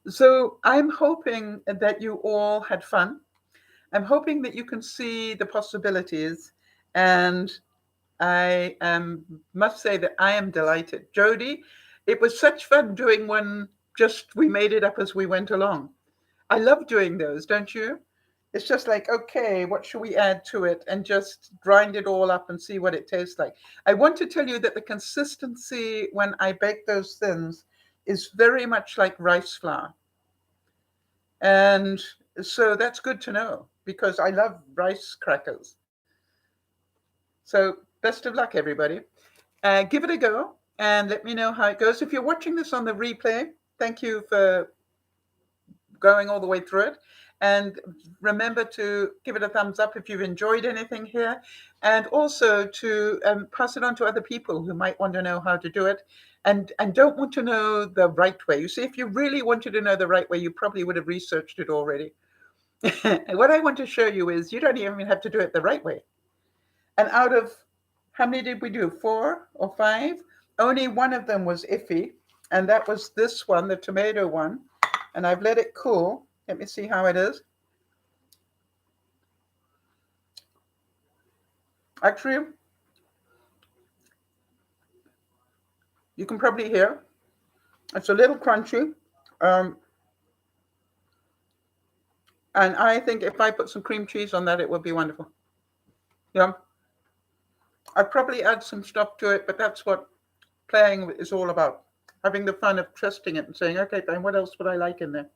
So I'm hoping that you all had fun. I'm hoping that you can see the possibilities. And I must say that I am delighted. Jodie, it was such fun doing one, we made it up as we went along. I love doing those, don't you? It's just like, okay, what should we add to it? And just grind it all up and see what it tastes like. I want to tell you that the consistency when I bake those thins is very much like rice flour. And so that's good to know because I love rice crackers. So best of luck, everybody. Give it a go and let me know how it goes. If you're watching this on the replay, thank you for going all the way through it. And remember to give it a thumbs up if you've enjoyed anything here. And also to pass it on to other people who might want to know how to do it and don't want to know the right way. You see, if you really wanted to know the right way, you probably would have researched it already. What I want to show you is you don't even have to do it the right way. And out of, how many did we do? 4 or 5? Only one of them was iffy. And that was this one, the tomato one. And I've let it cool. Let me see how it is. Actually, you can probably hear it's a little crunchy. And I think if I put some cream cheese on that, it would be wonderful. Yeah. I'd probably add some stuff to it, but that's what playing is all about. Having the fun of testing it and saying, okay, fine, what else would I like in there?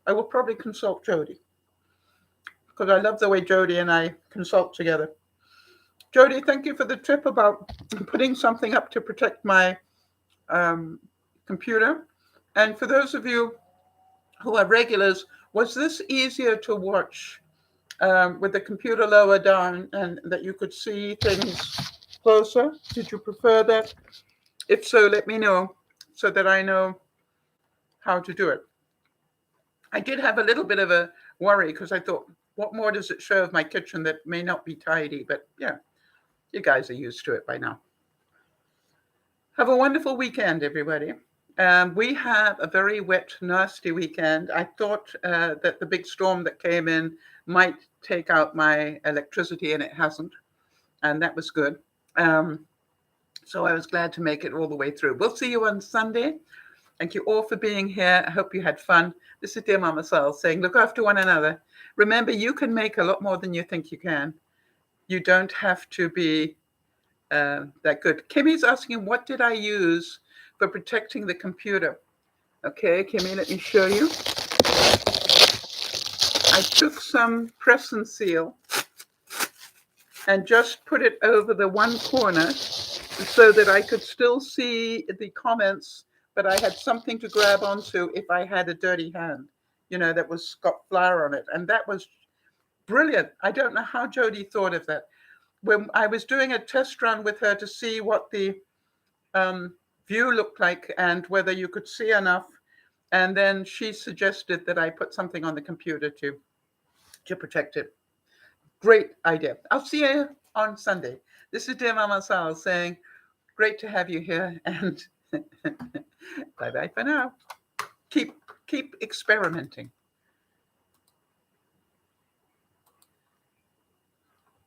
I will probably consult Jodie. because I love the way Jody and I consult together. Jody, thank you for the tip about putting something up to protect my computer. And for those of you who are regulars, was this easier to watch with the computer lower down and that you could see things closer? Did you prefer that? If so, let me know so that I know how to do it. I did have a little bit of a worry because I thought, what more does it show of my kitchen that may not be tidy? But yeah, you guys are used to it by now. Have a wonderful weekend, everybody. We have a very wet, nasty weekend. I thought that the big storm that came in might take out my electricity, and it hasn't. And that was good. So I was glad to make it all the way through. We'll see you on Sunday. Thank you all for being here. I hope you had fun. This is DearMamaSal saying, look after one another. Remember, you can make a lot more than you think you can. You don't have to be that good. Kimmy's asking, what did I use for protecting the computer? Okay, Kimmy, let me show you. I took some press and seal and just put it over the one corner so that I could still see the comments, but I had something to grab onto if I had a dirty hand, that was got flour on it. And that was brilliant. I don't know how Jody thought of that. When I was doing a test run with her to see what the view looked like and whether you could see enough, and then she suggested that I put something on the computer to protect it. Great idea. I'll see you on Sunday. This is DearMamaSal saying, great to have you here, and bye-bye for now. Keep experimenting.